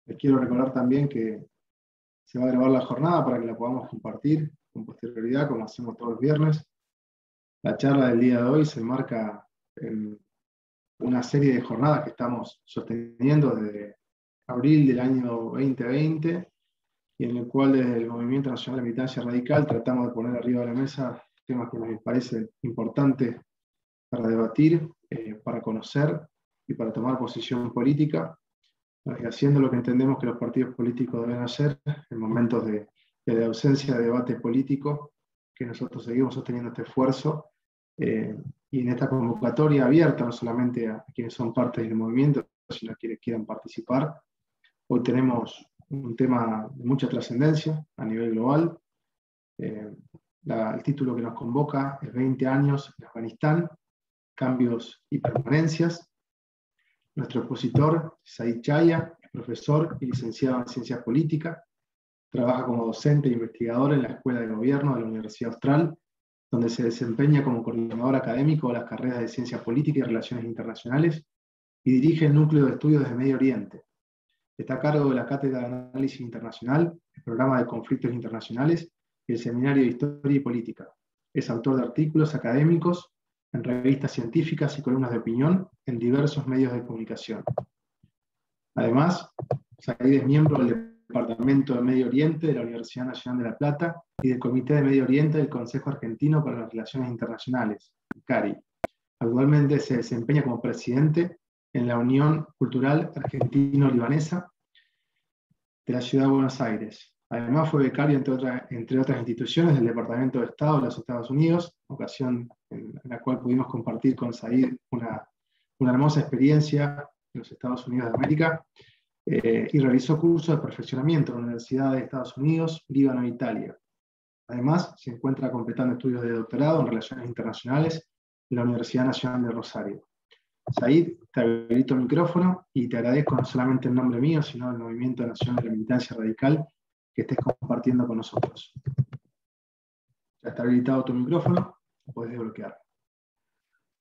Les quiero recordar también que se va a grabar la jornada para que la podamos compartir con posterioridad, como hacemos todos los viernes. La charla del día de hoy se enmarca en una serie de jornadas que estamos sosteniendo desde abril del año 2020 y en el cual desde el Movimiento Nacional de Militancia Radical tratamos de poner arriba de la mesa temas que nos parecen importantes para debatir, para conocer y para tomar posición política, haciendo lo que entendemos que los partidos políticos deben hacer en momentos de ausencia de debate político, que nosotros seguimos sosteniendo este esfuerzo, y en esta convocatoria abierta no solamente a quienes son parte del movimiento, sino a quienes quieran participar. Hoy tenemos un tema de mucha trascendencia a nivel global. El título que nos convoca es 20 años en Afganistán, cambios y permanencias. Nuestro expositor, Said Chaya, es profesor y licenciado en Ciencias Políticas. Trabaja como docente e investigador en la Escuela de Gobierno de la Universidad Austral, donde se desempeña como coordinador académico de las carreras de Ciencia Política y Relaciones Internacionales y dirige el Núcleo de Estudios de Medio Oriente. Está a cargo de la Cátedra de Análisis Internacional, el Programa de Conflictos Internacionales y el Seminario de Historia y Política. Es autor de artículos académicos en revistas científicas y columnas de opinión en diversos medios de comunicación. Además, Said es miembro del Departamento de Medio Oriente de la Universidad Nacional de La Plata y del Comité de Medio Oriente del Consejo Argentino para las Relaciones Internacionales, CARI. Actualmente se desempeña como presidente en la Unión Cultural Argentino-Libanesa de la Ciudad de Buenos Aires. Además fue becario, entre otras instituciones, del Departamento de Estado de los Estados Unidos, ocasión en la cual pudimos compartir con Said una hermosa experiencia en los Estados Unidos de América, y realizó cursos de perfeccionamiento en la Universidad de Estados Unidos, Líbano e Italia. Además, se encuentra completando estudios de doctorado en Relaciones Internacionales en la Universidad Nacional de Rosario. Said, te habilito el micrófono y te agradezco no solamente en nombre mío, sino del Movimiento Nacional de la Militancia Radical que estés compartiendo con nosotros. Ya está habilitado tu micrófono, lo podés desbloquear.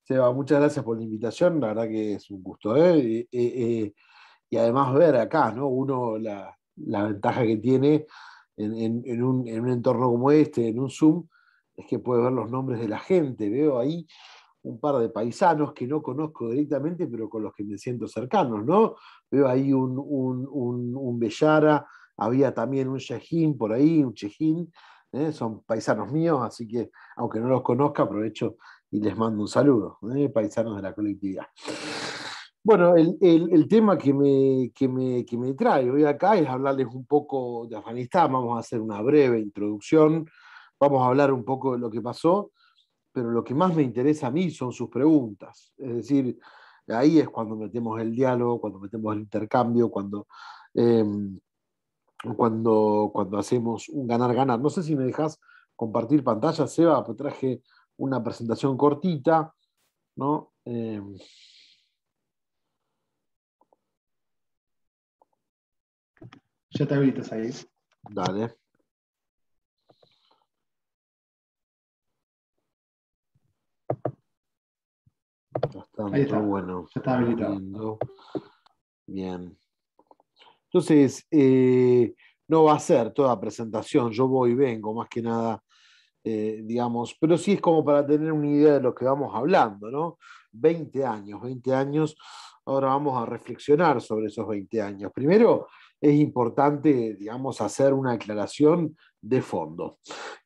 Seba, muchas gracias por la invitación, la verdad que es un gusto. Y además ver acá, ¿no? Uno la ventaja que tiene en un entorno como este, en un Zoom, es que puede ver los nombres de la gente. Veo ahí un par de paisanos que no conozco directamente, pero con los que me siento cercanos, ¿no? Veo ahí un Bellara, había también un Shejín por ahí, un Chejín, son paisanos míos, así que aunque no los conozca, aprovecho y les mando un saludo, paisanos de la colectividad. Bueno, el tema que me trae hoy acá es hablarles un poco de Afganistán. Vamos a hacer una breve introducción, vamos a hablar un poco de lo que pasó, pero lo que más me interesa a mí son sus preguntas. Es decir, ahí es cuando metemos el diálogo, cuando metemos el intercambio, cuando hacemos un ganar-ganar. No sé si me dejas compartir pantalla, Seba, pues traje una presentación cortita, ¿no? Ya te habilitas ahí. Dale. Ahí está. Bueno. Ya está habilitado. Lindo. Bien. Entonces, no va a ser toda presentación, yo voy y vengo, más que nada, digamos, pero sí es como para tener una idea de lo que vamos hablando, ¿no? 20 años, ahora vamos a reflexionar sobre esos 20 años. Primero, es importante, digamos, hacer una aclaración de fondo,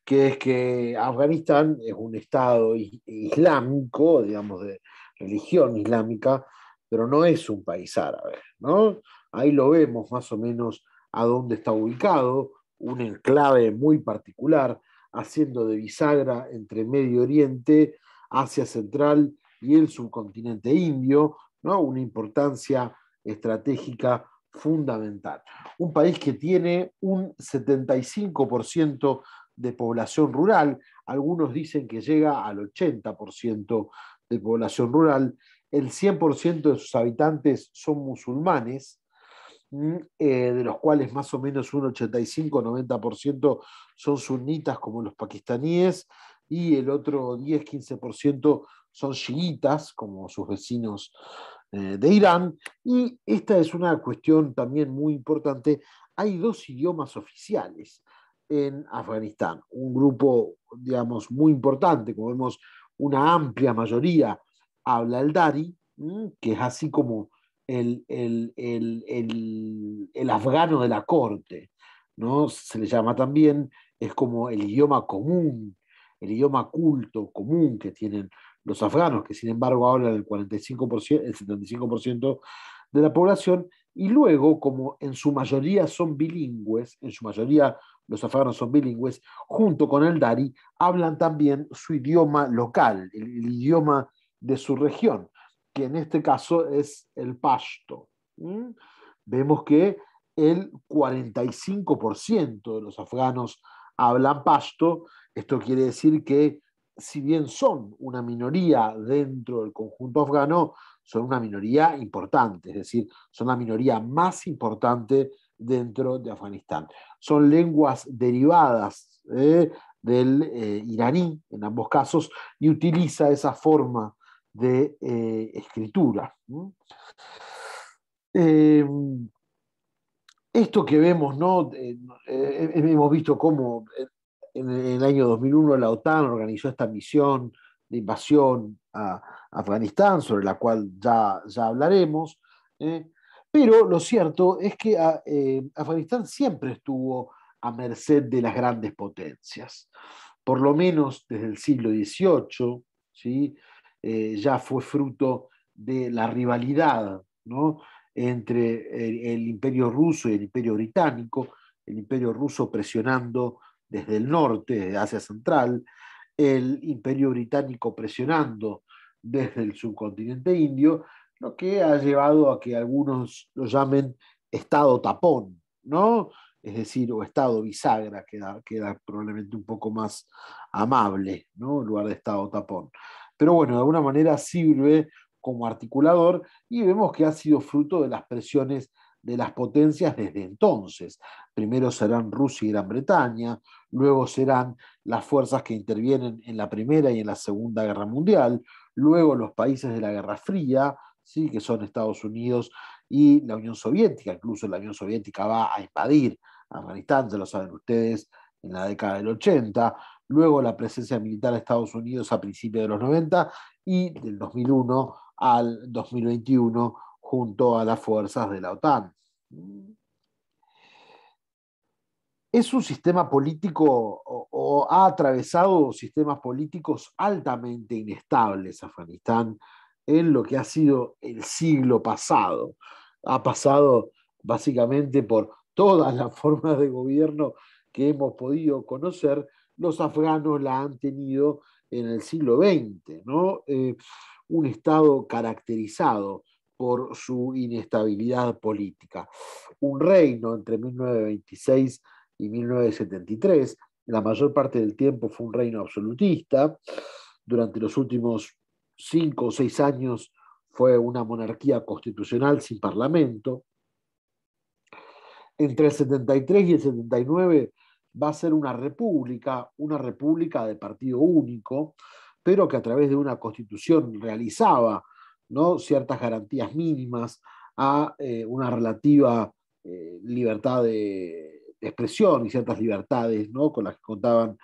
que es que Afganistán es un estado islámico, digamos, de religión islámica, pero no es un país árabe, ¿no? Ahí lo vemos más o menos a dónde está ubicado, un enclave muy particular, haciendo de bisagra entre Medio Oriente, Asia Central y el subcontinente indio, ¿no? Una importancia estratégica fundamental. Un país que tiene un 75% de población rural, algunos dicen que llega al 80% de población rural, el 100% de sus habitantes son musulmanes, de los cuales más o menos un 85-90% son sunitas como los pakistaníes y el otro 10-15% son chiitas como sus vecinos de Irán. Y esta es una cuestión también muy importante. Hay dos idiomas oficiales en Afganistán. Un grupo, digamos, muy importante, como vemos, una amplia mayoría habla el Dari, que es así como el afgano de la corte, ¿no? Se le llama también, es como el idioma común, el idioma culto común que tienen los afganos, que sin embargo hablan el 45%, el 75% de la población, y luego, como en su mayoría son bilingües, en su mayoría los afganos son bilingües, junto con el Dari, hablan también su idioma local, el idioma de su región, que en este caso es el pashto. Vemos que el 45% de los afganos hablan pashto. Esto quiere decir que, si bien son una minoría dentro del conjunto afgano, son una minoría importante, es decir, son la minoría más importante dentro de Afganistán. Son lenguas derivadas del iraní, en ambos casos, y utiliza esa forma de escritura. Eh, Esto que vemos, ¿no? Hemos visto cómo en el año 2001 la OTAN organizó esta misión de invasión a Afganistán, sobre la cual ya hablaremos. ¿eh? Pero lo cierto es que Afganistán siempre estuvo a merced de las grandes potencias, por lo menos desde el siglo XVIII, ¿sí? Ya fue fruto de la rivalidad, ¿no? Entre el imperio ruso y el imperio británico, el imperio ruso presionando desde el norte, desde Asia Central, el imperio británico presionando desde el subcontinente indio, lo que ha llevado a que algunos lo llamen estado tapón, ¿no? Es decir, o estado bisagra, queda probablemente un poco más amable, ¿no? En lugar de estado tapón. Pero bueno, de alguna manera sirve como articulador y vemos que ha sido fruto de las presiones de las potencias desde entonces. Primero serán Rusia y Gran Bretaña, luego serán las fuerzas que intervienen en la Primera y en la Segunda Guerra Mundial, luego los países de la Guerra Fría, ¿sí? Que son Estados Unidos y la Unión Soviética. Incluso la Unión Soviética va a invadir Afganistán, ya lo saben ustedes, en la década del 80, luego la presencia militar de Estados Unidos a principios de los 90 y del 2001 al 2021 junto a las fuerzas de la OTAN. Es un sistema político o ha atravesado sistemas políticos altamente inestables Afganistán en lo que ha sido el siglo pasado. Ha pasado básicamente por todas las formas de gobierno que hemos podido conocer. Los afganos la han tenido en el siglo XX, ¿no? Un estado caracterizado por su inestabilidad política. Un reino entre 1926 y 1973. La mayor parte del tiempo fue un reino absolutista. Durante los últimos 5 o 6 años fue una monarquía constitucional sin parlamento. Entre el 73 y el 79 va a ser una república de partido único, pero que a través de una constitución realizaba, ¿no? Ciertas garantías mínimas a una relativa libertad de expresión y ciertas libertades, ¿no? Con las que contaban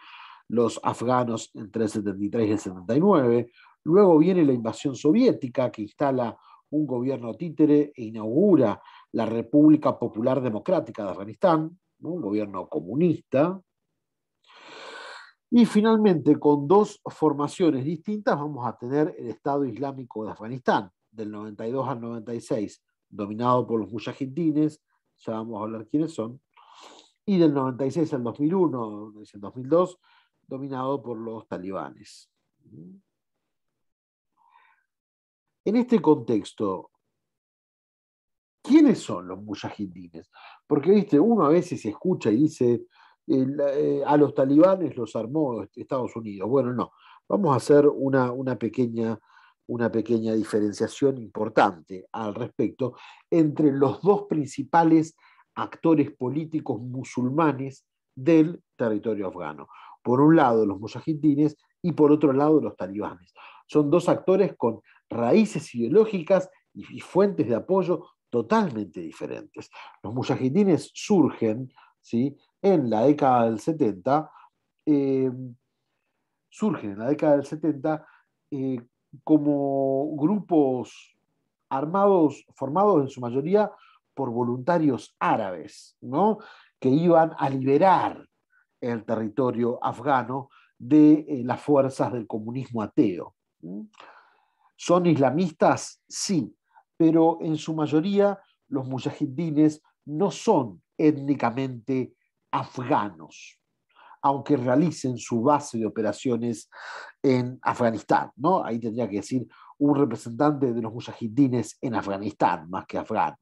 los afganos entre el 73 y el 79. Luego viene la invasión soviética, que instala un gobierno títere e inaugura la República Popular Democrática de Afganistán, ¿no? Un gobierno comunista. Y finalmente, con dos formaciones distintas, vamos a tener el Estado Islámico de Afganistán, del 92 al 96, dominado por los mujahidines, ya vamos a hablar quiénes son, y del 96 al 2001, el 2002, dominado por los talibanes. En este contexto, ¿quiénes son los mujahidines? Porque, viste, uno a veces escucha y dice, a los talibanes los armó Estados Unidos. Bueno, no, vamos a hacer una pequeña diferenciación importante al respecto entre los dos principales actores políticos musulmanes del territorio afgano. Por un lado, los mujahidines y por otro lado, los talibanes. Son dos actores con raíces ideológicas y fuentes de apoyo totalmente diferentes. Los mujahidines surgen, ¿sí?, en la década del 70, eh, surgen en la década del 70 eh, como grupos armados, formados en su mayoría por voluntarios árabes, ¿no?, que iban a liberar el territorio afgano de las fuerzas del comunismo ateo. ¿Son islamistas? Sí, pero en su mayoría los mujahidines no son étnicamente afganos, aunque realicen su base de operaciones en Afganistán, ¿no? Ahí tendría que decir un representante de los mujahidines en Afganistán, más que afganos.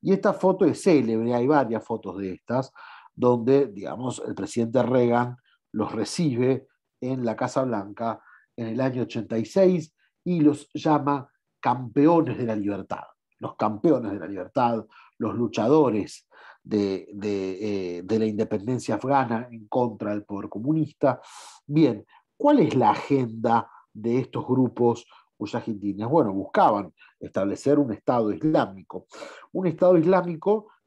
Y esta foto es célebre, hay varias fotos de estas, donde, digamos, el presidente Reagan los recibe en la Casa Blanca en el año 86 y los llama campeones de la libertad. Los campeones de la libertad, los luchadores de la independencia afgana en contra del poder comunista. Bien, ¿cuál es la agenda de estos grupos mujahidines? Bueno, buscaban establecer un Estado islámico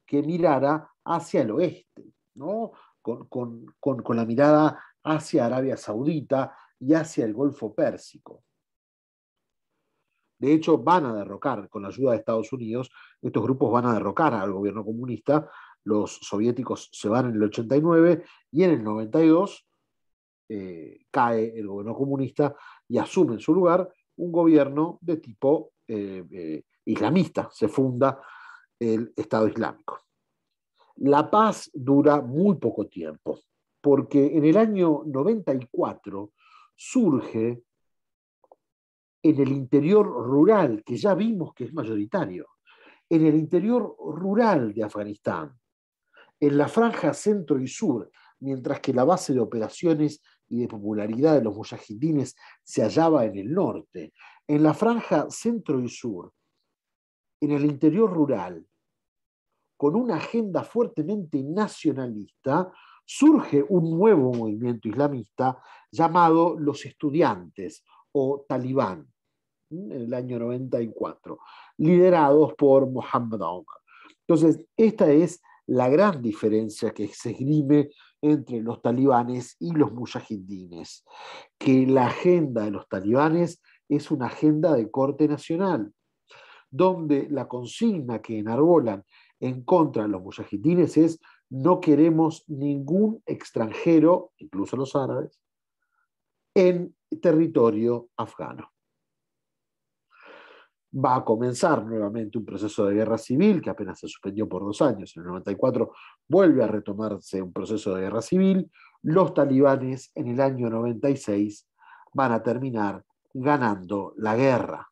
que mirara hacia el oeste, ¿no? Con la mirada hacia Arabia Saudita y hacia el Golfo Pérsico. De hecho, van a derrocar, con la ayuda de Estados Unidos, estos grupos van a derrocar al gobierno comunista. Los soviéticos se van en el 89 y en el 92 cae el gobierno comunista y asume en su lugar un gobierno de tipo islamista. Se funda el Estado Islámico. La paz dura muy poco tiempo, porque en el año 94 surge en el interior rural, que ya vimos que es mayoritario, en el interior rural de Afganistán, en la franja centro y sur, mientras que la base de operaciones y de popularidad de los mujahidines se hallaba en el norte, en la franja centro y sur, en el interior rural, con una agenda fuertemente nacionalista, surge un nuevo movimiento islamista llamado los estudiantes o talibán, en el año 94, liderados por Mohammed Omar. Entonces, esta es la gran diferencia que se esgrime entre los talibanes y los mujahidines, que la agenda de los talibanes es una agenda de corte nacional, donde la consigna que enarbolan en contra de los mujahidines es: no queremos ningún extranjero, incluso los árabes, en territorio afgano. Va a comenzar nuevamente un proceso de guerra civil que apenas se suspendió por 2 años. En el 94 vuelve a retomarse un proceso de guerra civil. Los talibanes en el año 96 van a terminar ganando la guerra.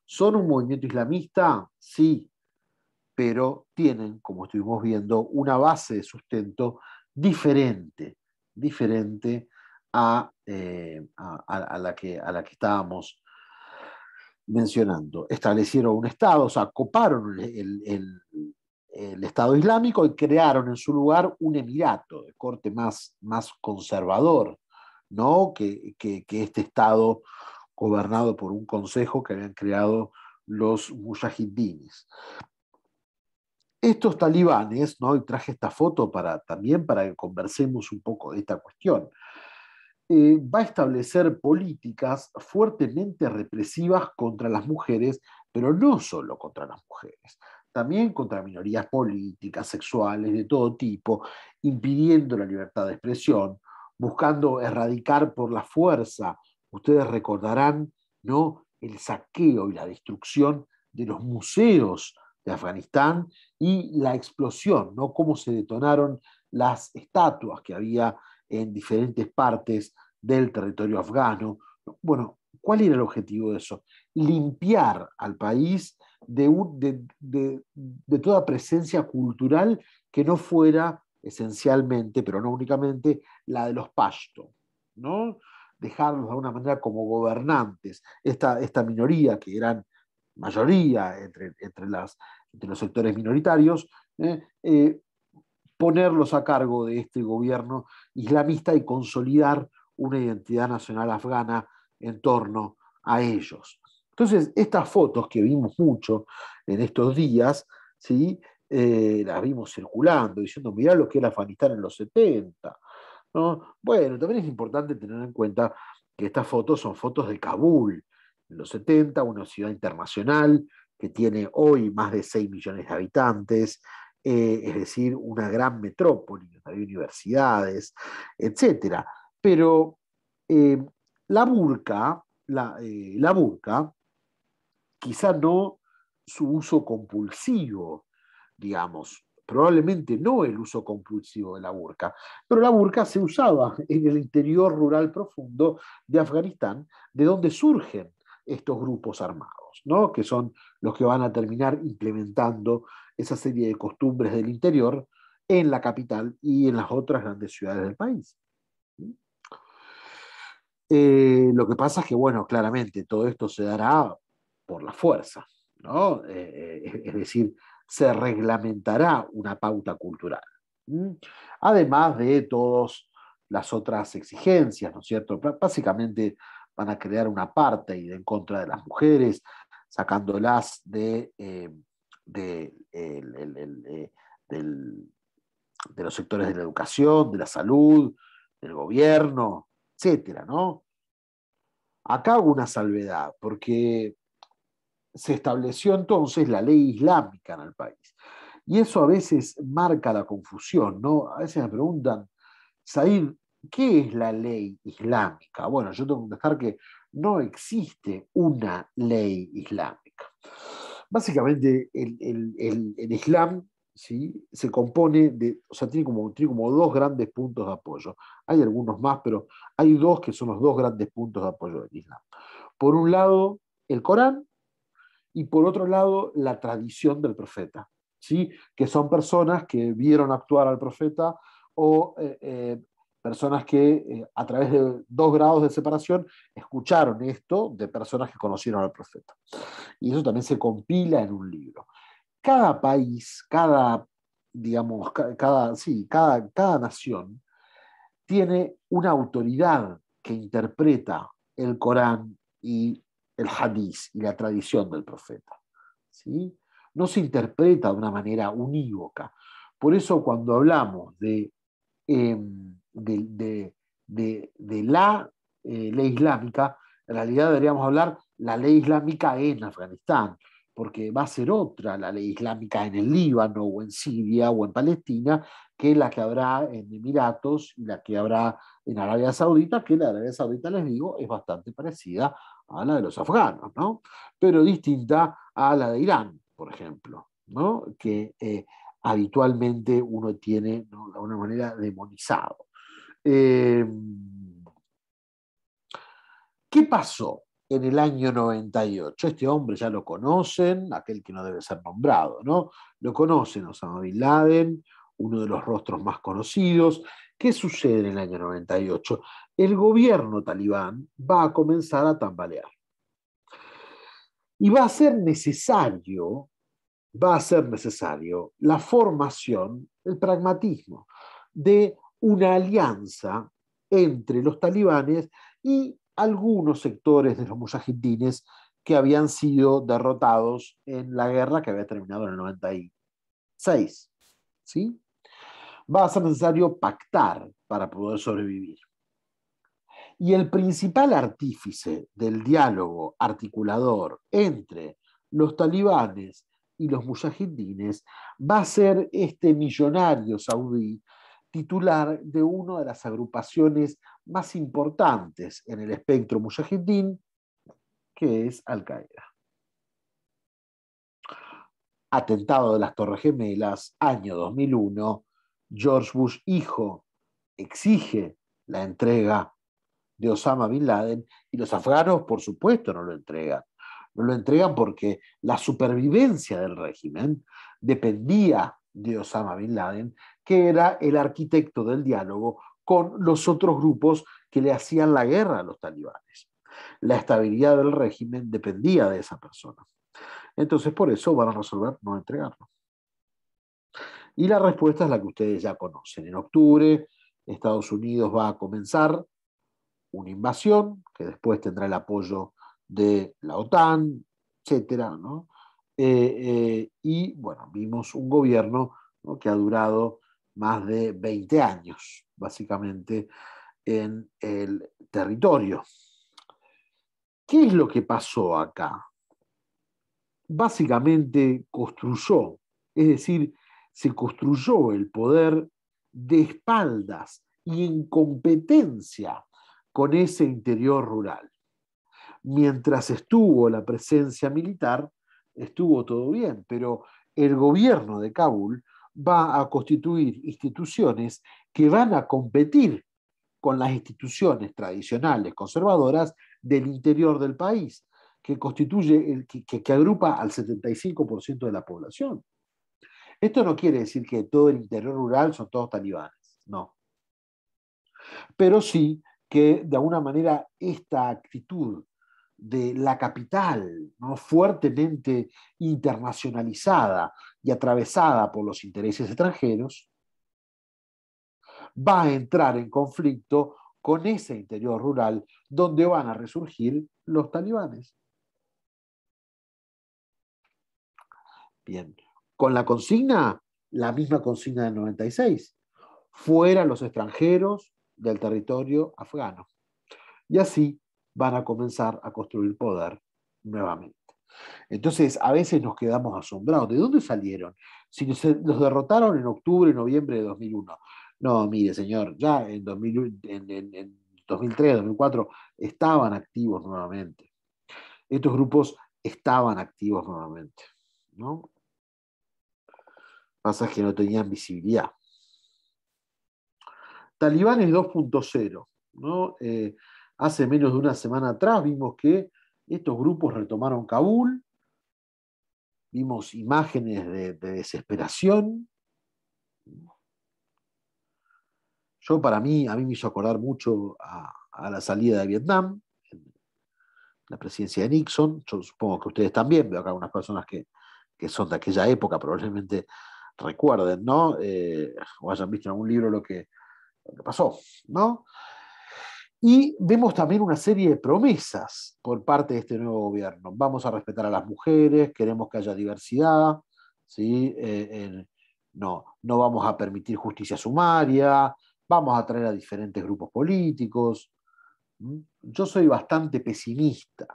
¿Son un movimiento islamista? Sí, pero tienen, como estuvimos viendo, una base de sustento diferente a la que estábamos mencionando. Establecieron un Estado, o sea, coparon el Estado Islámico y crearon en su lugar un emirato de corte más conservador, ¿no? que este Estado gobernado por un consejo que habían creado los mujahidines. Estos talibanes, ¿no? Y traje esta foto también para que conversemos un poco de esta cuestión, va a establecer políticas fuertemente represivas contra las mujeres, pero no solo contra las mujeres, también contra minorías políticas, sexuales, de todo tipo, impidiendo la libertad de expresión, buscando erradicar por la fuerza. Ustedes recordarán, ¿no?, el saqueo y la destrucción de los museos de Afganistán y la explosión, ¿no?, cómo se detonaron las estatuas que había en diferentes partes del territorio afgano. Bueno, ¿cuál era el objetivo de eso? Limpiar al país de toda presencia cultural que no fuera esencialmente, pero no únicamente, la de los pashto, ¿no? Dejarlos de alguna manera como gobernantes. Esta minoría, que eran mayoría entre los sectores minoritarios, ponerlos a cargo de este gobierno islamista y consolidar una identidad nacional afgana en torno a ellos. Entonces, estas fotos que vimos mucho en estos días, ¿sí? Las vimos circulando, diciendo, mirá lo que era Afganistán en los 70, ¿no? Bueno, también es importante tener en cuenta que estas fotos son fotos de Kabul, en los 70, una ciudad internacional que tiene hoy más de 6 millones de habitantes, es decir, una gran metrópoli, donde hay universidades, etcétera. Pero eh, la burka, la burka, quizá no su uso compulsivo, digamos, probablemente no el uso compulsivo de la burka, pero la burka se usaba en el interior rural profundo de Afganistán, de donde surgen estos grupos armados, ¿no? Que son los que van a terminar implementando esa serie de costumbres del interior en la capital y en las otras grandes ciudades del país. Lo que pasa es que, bueno, claramente todo esto se dará por la fuerza, ¿no? Es decir, se reglamentará una pauta cultural. ¿Mm? Además de todas las otras exigencias, ¿no es cierto? Básicamente van a crear una apartheid en contra de las mujeres, sacándolas del- de los sectores de la educación, de la salud, del gobierno, etcétera, ¿no? Acá hubo una salvedad, porque se estableció entonces la ley islámica en el país. Y eso a veces marca la confusión, ¿no? A veces me preguntan, Said, ¿qué es la ley islámica? Bueno, yo tengo que contestar que no existe una ley islámica. Básicamente, el Islam, ¿sí? Se compone de, o sea, tiene como dos grandes puntos de apoyo. Hay algunos más, pero hay dos que son los dos grandes puntos de apoyo del Islam. Por un lado, el Corán, y por otro lado, la tradición del profeta, ¿sí? Que son personas que vieron actuar al profeta o personas que a través de 2 grados de separación escucharon esto de personas que conocieron al profeta. Y eso también se compila en un libro. Cada país, digamos, sí, cada nación tiene una autoridad que interpreta el Corán y el Hadith y la tradición del profeta. ¿Sí? No se interpreta de una manera unívoca. Por eso cuando hablamos eh, de la ley islámica, en realidad deberíamos hablar la ley islámica en Afganistán, porque va a ser otra la ley islámica en el Líbano o en Siria o en Palestina que la que habrá en Emiratos y la que habrá en Arabia Saudita, que la de Arabia Saudita, les digo, es bastante parecida a la de los afganos, ¿no? Pero distinta a la de Irán, por ejemplo, ¿no? Que habitualmente uno tiene, ¿no?, de alguna manera demonizado. Eh, ¿Qué pasó en el año 98? Este hombre ya lo conocen, aquel que no debe ser nombrado, ¿no? Lo conocen, Osama Bin Laden, uno de los rostros más conocidos. ¿Qué sucede en el año 98? El gobierno talibán va a comenzar a tambalear. Y va a ser necesario la formación, el pragmatismo de una alianza entre los talibanes y algunos sectores de los mujahidines que habían sido derrotados en la guerra que había terminado en el 96. ¿Sí? Va a ser necesario pactar para poder sobrevivir. Y el principal artífice del diálogo articulador entre los talibanes y los mujahidines va a ser este millonario saudí, titular de una de las agrupaciones más importantes en el espectro mujahidín, que es Al-Qaeda. Atentado de las Torres Gemelas, año 2001, George Bush hijo exige la entrega de Osama Bin Laden y los afganos, por supuesto, no lo entregan. No lo entregan porque la supervivencia del régimen dependía de Osama Bin Laden, que era el arquitecto del diálogo con los otros grupos que le hacían la guerra a los talibanes. La estabilidad del régimen dependía de esa persona. Entonces, por eso van a resolver no entregarlo. Y la respuesta es la que ustedes ya conocen. En octubre, Estados Unidos va a comenzar una invasión que después tendrá el apoyo de la OTAN, etcétera, ¿no? Y bueno, vimos un gobierno, ¿no?, que ha durado más de 20 años, básicamente, en el territorio. ¿Qué es lo que pasó acá? Básicamente construyó, es decir, se construyó el poder de espaldas y en competencia con ese interior rural. Mientras estuvo la presencia militar, estuvo todo bien, pero el gobierno de Kabul va a constituir instituciones que van a competir con las instituciones tradicionales conservadoras del interior del país, que constituye, que agrupa al 75% de la población. Esto no quiere decir que todo el interior rural son todos talibanes, no. Pero sí que de alguna manera esta actitud de la capital, ¿no?, fuertemente internacionalizada y atravesada por los intereses extranjeros, va a entrar en conflicto con ese interior rural donde van a resurgir los talibanes. Bien, con la consigna, la misma consigna del 96, fuera los extranjeros del territorio afgano. Y así van a comenzar a construir poder nuevamente. Entonces, a veces nos quedamos asombrados. ¿De dónde salieron? Si los derrotaron en octubre, noviembre de 2001. No, mire, señor, ya en 2003, 2004 estaban activos nuevamente. Estos grupos estaban activos nuevamente, ¿no? Pasa que no tenían visibilidad. Talibanes 2.0, ¿no? Hace menos de una semana atrás vimos que estos grupos retomaron Kabul, vimos imágenes de desesperación. A mí me hizo acordar mucho a la salida de Vietnam, la presidencia de Nixon. Yo supongo que ustedes también, veo acá algunas personas que son de aquella época, probablemente recuerden, ¿no? O hayan visto en algún libro lo que pasó, ¿no? Y vemos también una serie de promesas por parte de este nuevo gobierno. Vamos a respetar a las mujeres, queremos que haya diversidad, ¿sí? No vamos a permitir justicia sumaria, vamos a traer a diferentes grupos políticos. Yo soy bastante pesimista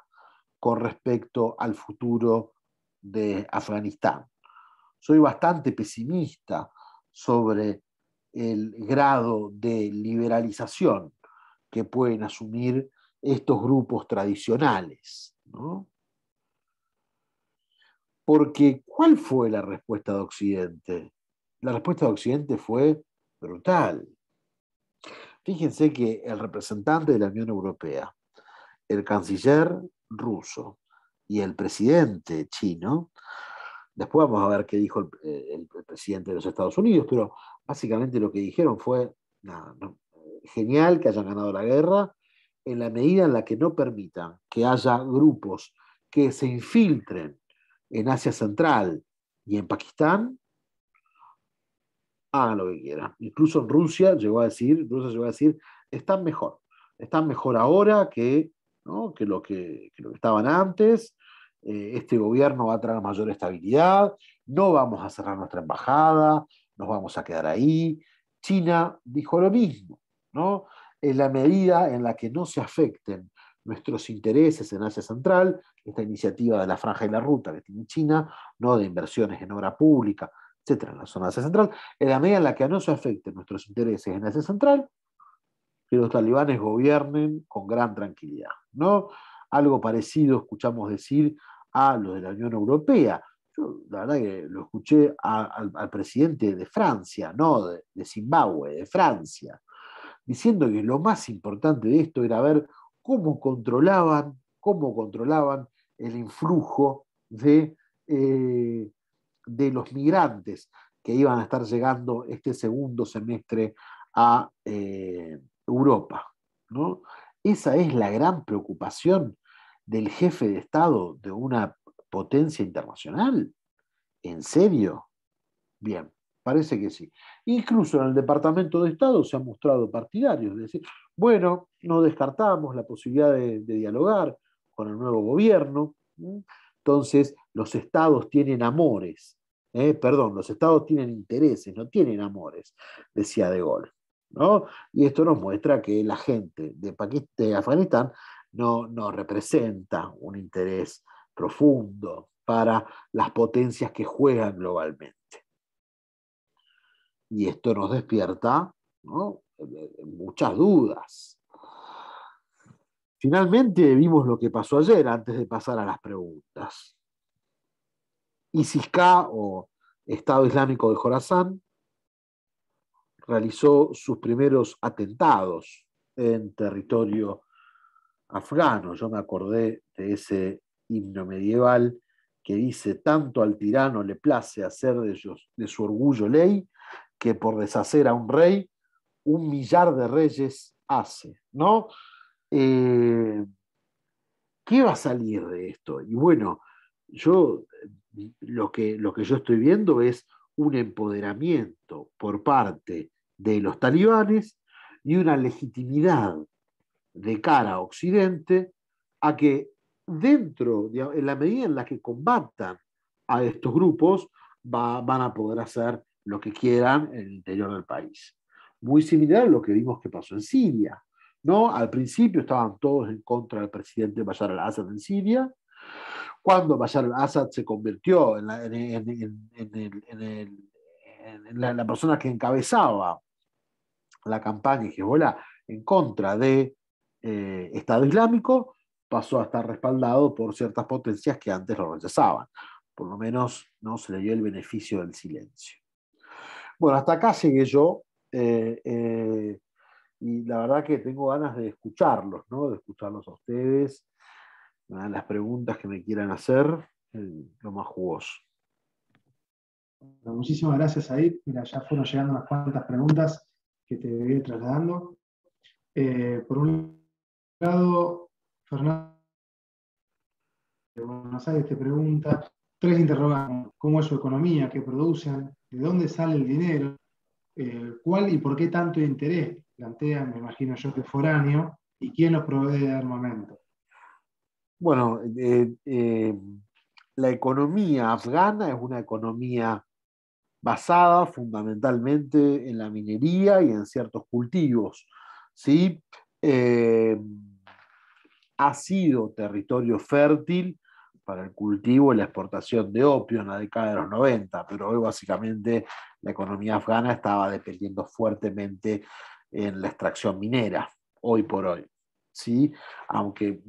con respecto al futuro de Afganistán. Soy bastante pesimista sobre el grado de liberalización que pueden asumir estos grupos tradicionales, ¿no? Porque, ¿cuál fue la respuesta de Occidente? La respuesta de Occidente fue brutal. Fíjense que el representante de la Unión Europea, el canciller ruso y el presidente chino, después vamos a ver qué dijo el presidente de los Estados Unidos, pero básicamente lo que dijeron fue, genial que hayan ganado la guerra, en la medida en la que no permitan que haya grupos que se infiltren en Asia Central y en Pakistán, hagan lo que quieran. Incluso en Rusia llegó a decir, están mejor ahora que, ¿no?, que lo que estaban antes. Este gobierno va a traer mayor estabilidad, no vamos a cerrar nuestra embajada, nos vamos a quedar ahí. China dijo lo mismo, ¿no? En la medida en la que no se afecten nuestros intereses en Asia Central, esta iniciativa de la Franja y la Ruta que tiene China, ¿no?, de inversiones en obra pública, etcétera, en la zona de Asia Central, en la medida en la que no se afecten nuestros intereses en Asia Central, que los talibanes gobiernen con gran tranquilidad, ¿no? Algo parecido escuchamos decir a los de la Unión Europea. Yo, la verdad que lo escuché al presidente de Francia, no de Zimbabue, de Francia, diciendo que lo más importante de esto era ver cómo controlaban el influjo de los migrantes que iban a estar llegando este segundo semestre a Europa, ¿no? Esa es la gran preocupación del jefe de Estado de una potencia internacional. ¿En serio? Bien, parece que sí. Incluso en el Departamento de Estado se han mostrado partidarios, es decir, bueno, no descartamos la posibilidad de dialogar con el nuevo gobierno. Entonces, los estados tienen amores, perdón, los estados tienen intereses, no tienen amores, decía De Gaulle, ¿no? Y esto nos muestra que la gente de Afganistán no representa un interés profundo para las potencias que juegan globalmente. Y esto nos despierta, ¿no?, muchas dudas. Finalmente vimos lo que pasó ayer antes de pasar a las preguntas. ISIS-K, o Estado Islámico de Jorasán, realizó sus primeros atentados en territorio afgano. Yo me acordé de ese himno medieval que dice: tanto al tirano le place hacer de su orgullo ley, que por deshacer a un rey, 1.000.000 de reyes hace, ¿no? ¿Qué va a salir de esto? Y bueno, yo lo que yo estoy viendo es un empoderamiento por parte de los talibanes y una legitimidad de cara a Occidente a que dentro, en la medida en la que combatan a estos grupos, van a poder hacer lo que quieran en el interior del país. Muy similar a lo que vimos que pasó en Siria, ¿no? Al principio estaban todos en contra del presidente Bashar al-Assad en Siria. Cuando Bashar al-Assad se convirtió en la persona que encabezaba la campaña de Hezbollah en contra de Estado Islámico, pasó a estar respaldado por ciertas potencias que antes lo rechazaban. Por lo menos no se le dio el beneficio del silencio. Bueno, hasta acá llegué yo, y la verdad que tengo ganas de escucharlos, ¿no? De escucharlos a ustedes, las preguntas que me quieran hacer, lo más jugoso. Bueno, muchísimas gracias, Aid. Mira, ya fueron llegando unas cuantas preguntas que te voy a ir trasladando. Por un lado, Fernando de Buenos Aires te pregunta, 3 interrogantes: ¿cómo es su economía? ¿Qué producen? ¿De dónde sale el dinero? ¿Cuál y por qué tanto interés plantean, me imagino yo, que foráneo? ¿Y quién los provee de armamento? Bueno, la economía afgana es una economía basada fundamentalmente en la minería y en ciertos cultivos, ¿sí? Ha sido territorio fértil para el cultivo y la exportación de opio en la década de los 90, pero hoy básicamente la economía afgana estaba dependiendo fuertemente en la extracción minera, hoy por hoy, ¿sí? Aunque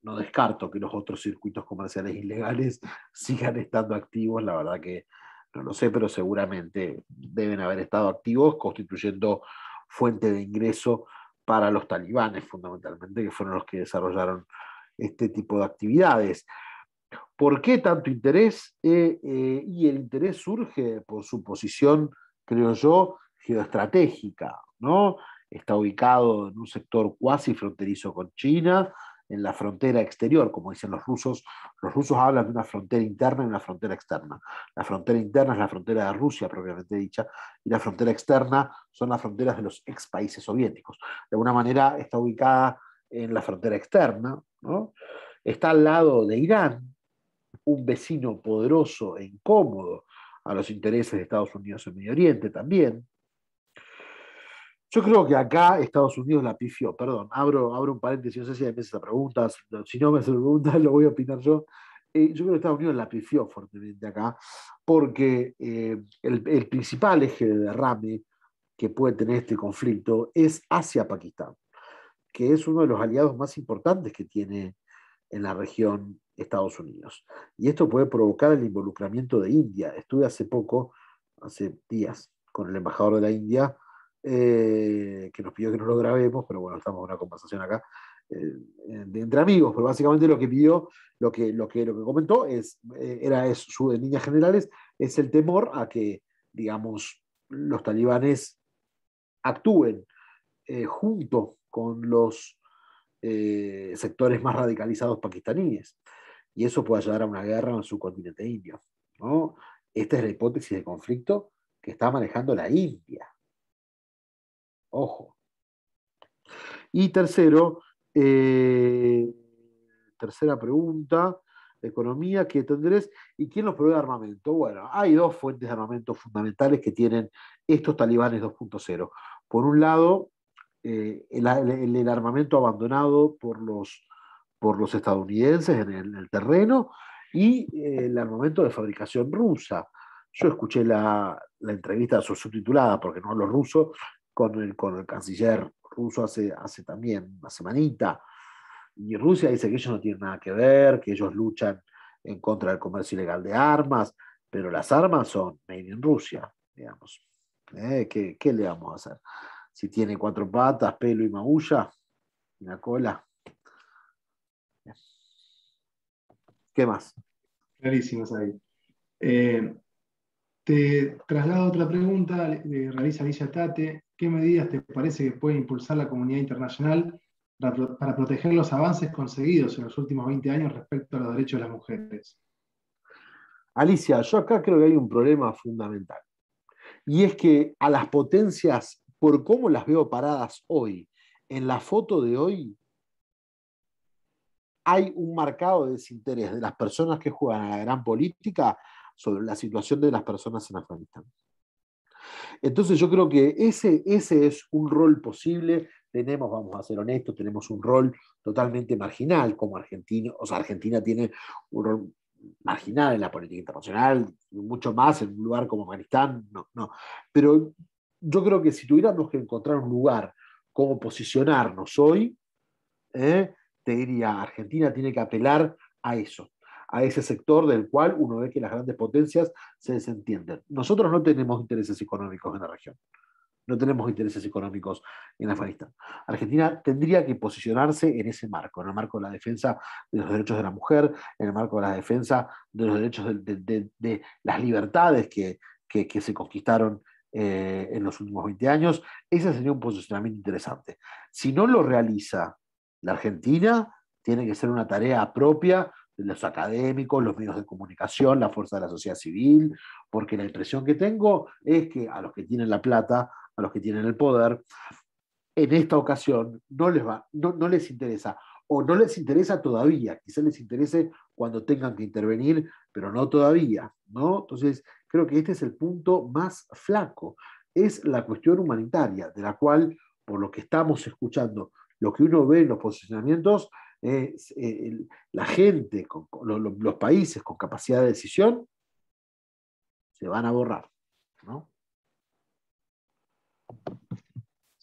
no descarto que los otros circuitos comerciales ilegales sigan estando activos, la verdad que no lo sé, pero seguramente deben haber estado activos, constituyendo fuente de ingreso para los talibanes, fundamentalmente, que fueron los que desarrollaron este tipo de actividades. ¿Por qué tanto interés? Y el interés surge por su posición, creo yo, geoestratégica, ¿no? Está ubicado en un sector cuasi fronterizo con China, en la frontera exterior, como dicen los rusos. Los rusos hablan de una frontera interna y una frontera externa. La frontera interna es la frontera de Rusia, propiamente dicha, y la frontera externa son las fronteras de los ex países soviéticos. De alguna manera está ubicada en la frontera externa, ¿no? Está al lado de Irán, un vecino poderoso e incómodo a los intereses de Estados Unidos en Medio Oriente también. Yo creo que acá Estados Unidos la pifió, perdón, abro un paréntesis, no sé si me haces esa pregunta, si no me haces preguntas lo voy a opinar yo. Yo creo que Estados Unidos la pifió fuertemente acá, porque el principal eje de derrame que puede tener este conflicto es hacia Pakistán, que es uno de los aliados más importantes que tiene en la región Estados Unidos. Y esto puede provocar el involucramiento de India. Estuve hace poco, hace días, con el embajador de la India, que nos pidió que no lo grabemos, pero bueno, estamos en una conversación acá entre amigos, pero básicamente lo que pidió, lo que comentó en líneas generales, es el temor a que, digamos, los talibanes actúen junto con los sectores más radicalizados pakistaníes. Y eso puede llevar a una guerra en el subcontinente indio, ¿no? Esta es la hipótesis de conflicto que está manejando la India. Ojo. Y tercero, tercera pregunta, economía, ¿qué tendréis? ¿Y quién los provee armamento? Bueno, hay dos fuentes de armamento fundamentales que tienen estos talibanes 2.0. Por un lado, el armamento abandonado por los estadounidenses en el terreno y el armamento de fabricación rusa. Yo escuché la entrevista subtitulada, porque no hablo ruso, con el canciller ruso hace también una semanita, y Rusia dice que ellos no tienen nada que ver, que ellos luchan en contra del comercio ilegal de armas, pero las armas son made in Rusia, digamos. ¿Qué le vamos a hacer? Si tiene cuatro patas, pelo y maulla, una cola. ¿Qué más? Clarísimos ahí. Te traslado otra pregunta, realiza Alicia Tate. ¿Qué medidas te parece que puede impulsar la comunidad internacional para proteger los avances conseguidos en los últimos 20 años respecto a los derechos de las mujeres? Alicia, yo acá creo que hay un problema fundamental. Y es que a las potencias, por cómo las veo paradas hoy, en la foto de hoy, hay un marcado desinterés de las personas que juegan a la gran política sobre la situación de las personas en Afganistán. Entonces yo creo que ese es un rol posible. Tenemos, vamos a ser honestos, tenemos un rol totalmente marginal como argentino. O sea, Argentina tiene un rol marginal en la política internacional, mucho más en un lugar como Afganistán, no. Pero yo creo que si tuviéramos que encontrar un lugar como posicionarnos hoy, te diría, Argentina tiene que apelar a eso, a ese sector del cual uno ve que las grandes potencias se desentienden. Nosotros no tenemos intereses económicos en la región, no tenemos intereses económicos en Afganistán. Argentina tendría que posicionarse en ese marco, en el marco de la defensa de los derechos de la mujer, en el marco de la defensa de los derechos de las libertades que se conquistaron en los últimos 20 años. Ese sería un posicionamiento interesante. Si no lo realiza la Argentina, tiene que ser una tarea propia de los académicos, los medios de comunicación, la fuerza de la sociedad civil, porque la impresión que tengo es que a los que tienen la plata, a los que tienen el poder, en esta ocasión no les interesa, o no les interesa todavía, quizás les interese cuando tengan que intervenir, pero no todavía, ¿no? Entonces, creo que este es el punto más flaco, es la cuestión humanitaria, de la cual, por lo que estamos escuchando, lo que uno ve en los posicionamientos, la gente, los países con capacidad de decisión, se van a borrar, ¿no?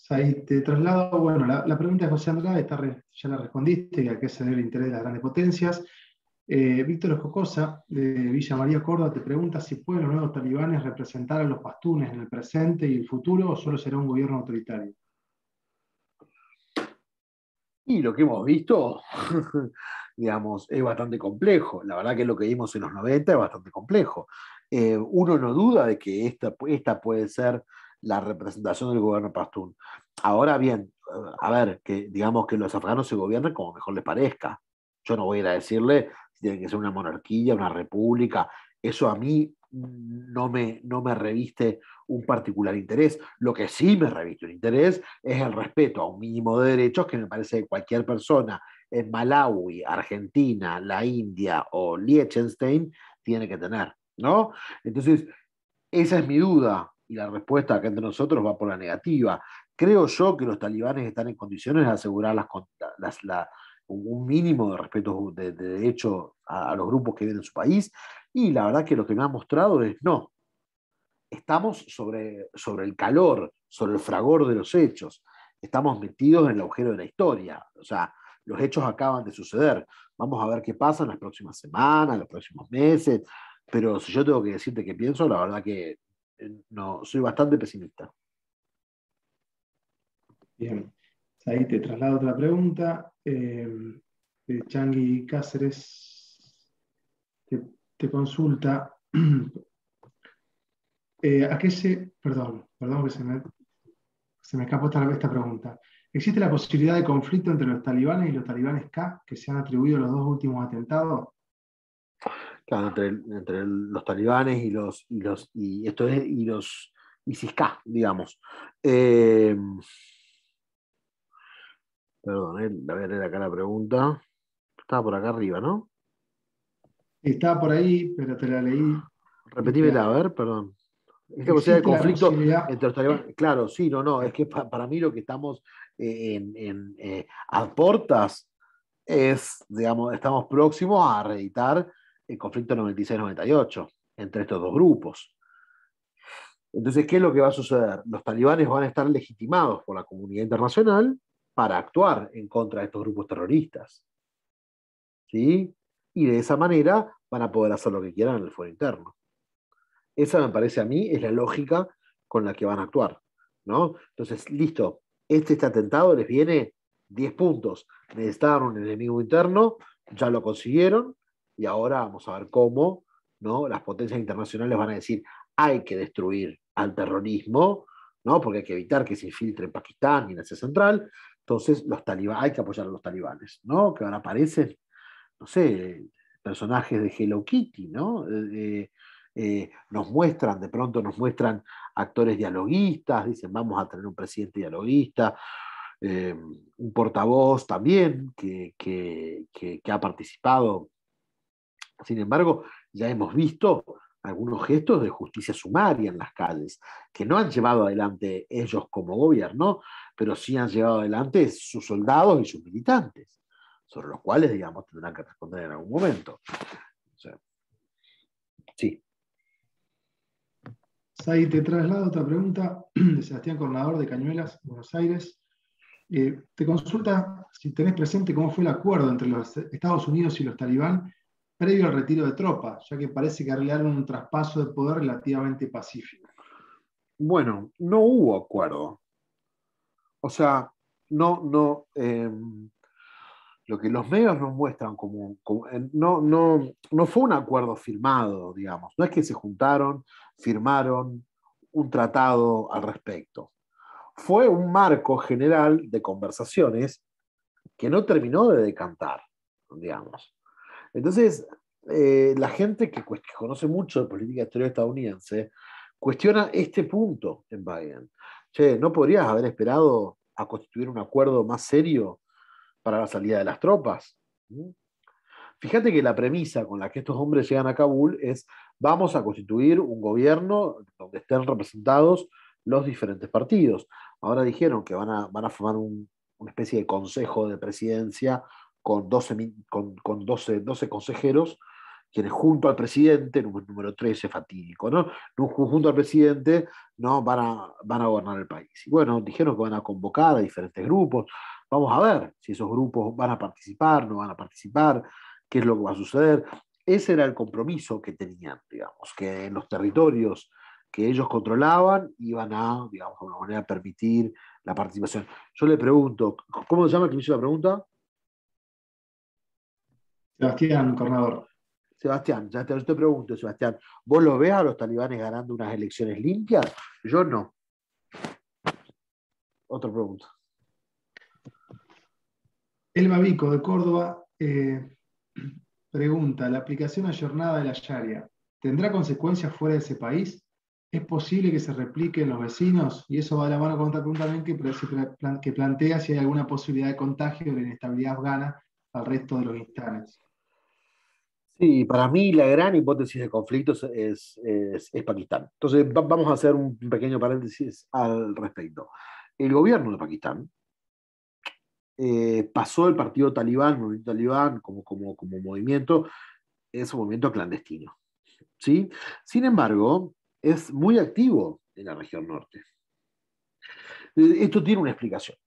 Ahí te traslado, bueno, la pregunta de José Andrade ya la respondiste, que a qué se debe el interés de las grandes potencias. Víctor Jocosa, de Villa María Córdoba, te pregunta si pueden los nuevos talibanes representar a los pastunes en el presente y el futuro o solo será un gobierno autoritario. Y lo que hemos visto, digamos, es bastante complejo. La verdad que lo que vimos en los 90 es bastante complejo. Uno no duda de que esta puede ser la representación del gobierno pastún. Ahora bien, a ver, que digamos que los afganos se gobiernen como mejor les parezca. Yo no voy a ir a decirle si tiene que ser una monarquía, una república. Eso a mí no me reviste un particular interés. Lo que sí me reviste un interés es el respeto a un mínimo de derechos que me parece que cualquier persona en Malawi, Argentina, la India o Liechtenstein tiene que tener, ¿no? Entonces, esa es mi duda y la respuesta acá entre nosotros va por la negativa. Creo yo que los talibanes están en condiciones de asegurar un mínimo de respeto de derecho a los grupos que viven en su país y la verdad que lo que me ha mostrado es no, estamos sobre el calor, sobre el fragor de los hechos. Estamos metidos en el agujero de la historia. O sea, los hechos acaban de suceder. Vamos a ver qué pasa en las próximas semanas, en los próximos meses. Pero si yo tengo que decirte qué pienso, la verdad que no, soy bastante pesimista. Bien, ahí te traslado otra pregunta. De Changi Cáceres te, te consulta. Perdón que se me escapó esta pregunta. ¿Existe la posibilidad de conflicto entre los talibanes y los talibanes K que se han atribuido los dos últimos atentados? Claro, entre los talibanes y esto es, y los ISIS-K, digamos. Perdón, voy a leer acá la pregunta. Estaba por acá arriba, ¿no? Está por ahí, pero te la leí. Repetímela, a ver, perdón. Esta posibilidad de Existe la conflicto posibilidad, entre los talibanes. Claro, sí, no, es que para mí lo que estamos a portas es, digamos, estamos próximos a reeditar el conflicto 96-98 entre estos dos grupos. Entonces, ¿qué es lo que va a suceder? Los talibanes van a estar legitimados por la comunidad internacional para actuar en contra de estos grupos terroristas. ¿Sí? Y de esa manera van a poder hacer lo que quieran en el fuero interno. Esa me parece a mí es la lógica con la que van a actuar, ¿no? Entonces, listo, este atentado les viene 10 puntos. Necesitaban un enemigo interno, ya lo consiguieron, y ahora vamos a ver cómo, ¿no? Las potencias internacionales van a decir, hay que destruir al terrorismo, ¿no? Porque hay que evitar que se infiltre en Pakistán y en Asia Central. Entonces, los talibanes, hay que apoyar a los talibanes, ¿no? Que ahora aparecen, no sé, personajes de Hello Kitty, ¿no? Nos muestran, de pronto nos muestran actores dialoguistas, dicen vamos a tener un presidente dialoguista, un portavoz también que ha participado. Sin embargo, ya hemos visto algunos gestos de justicia sumaria en las calles, que no han llevado adelante ellos como gobierno, pero sí han llevado adelante sus soldados y sus militantes, sobre los cuales, digamos, tendrán que responder en algún momento. O sea, sí. Sai, te traslado otra pregunta de Sebastián Cornador de Cañuelas, Buenos Aires. Te consulta si tenés presente cómo fue el acuerdo entre los Estados Unidos y los talibán previo al retiro de tropas, ya que parece que arreglaron un traspaso de poder relativamente pacífico. Bueno, no hubo acuerdo. O sea, no, lo que los medios nos muestran no fue un acuerdo firmado, digamos. No es que se juntaron, firmaron un tratado al respecto. Fue un marco general de conversaciones que no terminó de decantar, digamos. Entonces, la gente que conoce mucho de política exterior estadounidense cuestiona este punto en Biden. Che, ¿no podrías haber esperado a constituir un acuerdo más serio para la salida de las tropas? ¿Mm? Fíjate que la premisa con la que estos hombres llegan a Kabul es vamos a constituir un gobierno donde estén representados los diferentes partidos. Ahora dijeron que van a formar una especie de consejo de presidencia con 12 consejeros, quienes junto al presidente, número 13 fatídico, ¿no? Junto al presidente, ¿no? Van a gobernar el país. Y bueno, dijeron que van a convocar a diferentes grupos. Vamos a ver si esos grupos van a participar, no van a participar, qué es lo que va a suceder. Ese era el compromiso que tenían, digamos, que en los territorios que ellos controlaban iban a, digamos, de alguna manera permitir la participación. Yo le pregunto, ¿cómo se llama el que me hizo la pregunta? Sebastián Cornador. Sebastián, yo te pregunto, Sebastián, ¿vos lo ves a los talibanes ganando unas elecciones limpias? Yo no. Otra pregunta. Elma Vico, de Córdoba, pregunta, ¿la aplicación ayornada de la Sharia tendrá consecuencias fuera de ese país? ¿Es posible que se replique en los vecinos? Y eso va de la mano con otra pregunta también que plantea si hay alguna posibilidad de contagio de la inestabilidad afgana al resto de los instantes. Sí, para mí la gran hipótesis de conflicto es Pakistán. Entonces vamos a hacer un pequeño paréntesis al respecto. El gobierno de Pakistán pasó el partido talibán, el movimiento talibán, como movimiento, es un movimiento clandestino. ¿Sí? Sin embargo, es muy activo en la región norte. Esto tiene una explicación.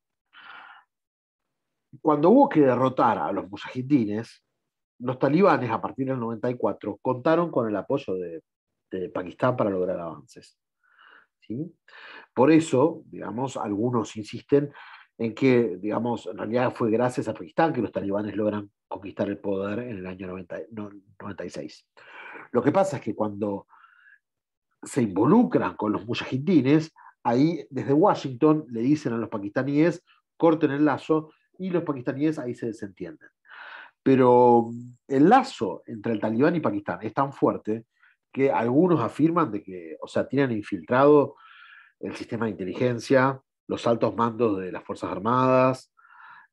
Cuando hubo que derrotar a los mujahidines, los talibanes a partir del 94 contaron con el apoyo de Pakistán para lograr avances. ¿Sí? Por eso, digamos, algunos insisten en que, digamos, en realidad fue gracias a Pakistán que los talibanes logran conquistar el poder en el año 96. Lo que pasa es que cuando se involucran con los mujahidines, ahí desde Washington le dicen a los pakistaníes, corten el lazo, y los pakistaníes ahí se desentienden. Pero el lazo entre el talibán y Pakistán es tan fuerte que algunos afirman de que, o sea, tienen infiltrado el sistema de inteligencia, los altos mandos de las Fuerzas Armadas,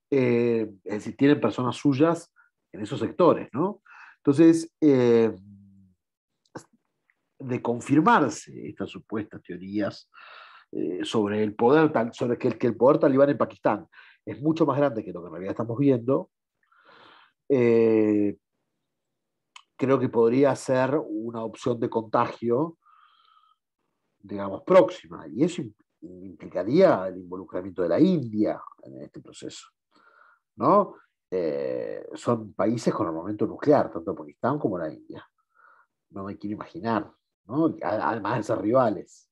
es decir, tienen personas suyas en esos sectores, ¿no? Entonces, de confirmarse estas supuestas teorías sobre el poder, sobre que el poder talibán en Pakistán es mucho más grande que lo que en realidad estamos viendo, eh, creo que podría ser una opción de contagio, digamos, próxima. Y eso implicaría el involucramiento de la India en este proceso, ¿no? Son países con armamento nuclear, tanto Pakistán como la India. No me quiero imaginar, ¿no? Además de ser rivales.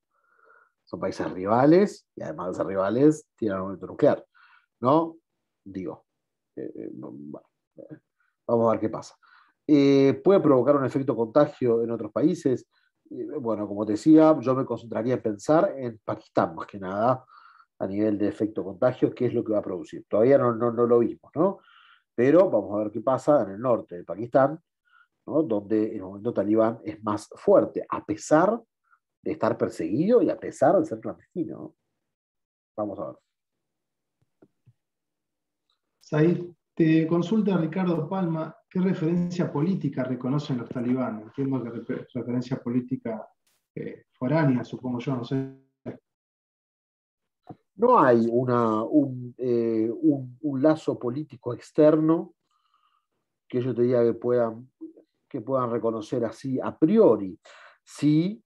Son países rivales y además de ser rivales tienen armamento nuclear, ¿no? Digo, bueno, vamos a ver qué pasa. ¿Puede provocar un efecto contagio en otros países? Bueno, como te decía, yo me concentraría en pensar en Pakistán, más que nada, a nivel de efecto contagio, qué es lo que va a producir. Todavía no lo vimos, ¿no? Pero vamos a ver qué pasa en el norte de Pakistán, ¿no? Donde el movimiento talibán es más fuerte, a pesar de estar perseguido y a pesar de ser clandestino, ¿no? Vamos a ver. Said, te consulta Ricardo Palma, ¿qué referencia política reconocen los talibanes? Entiendo que referencia política foránea, supongo yo, no sé. No hay un lazo político externo que yo te diga que puedan reconocer así a priori. Sí,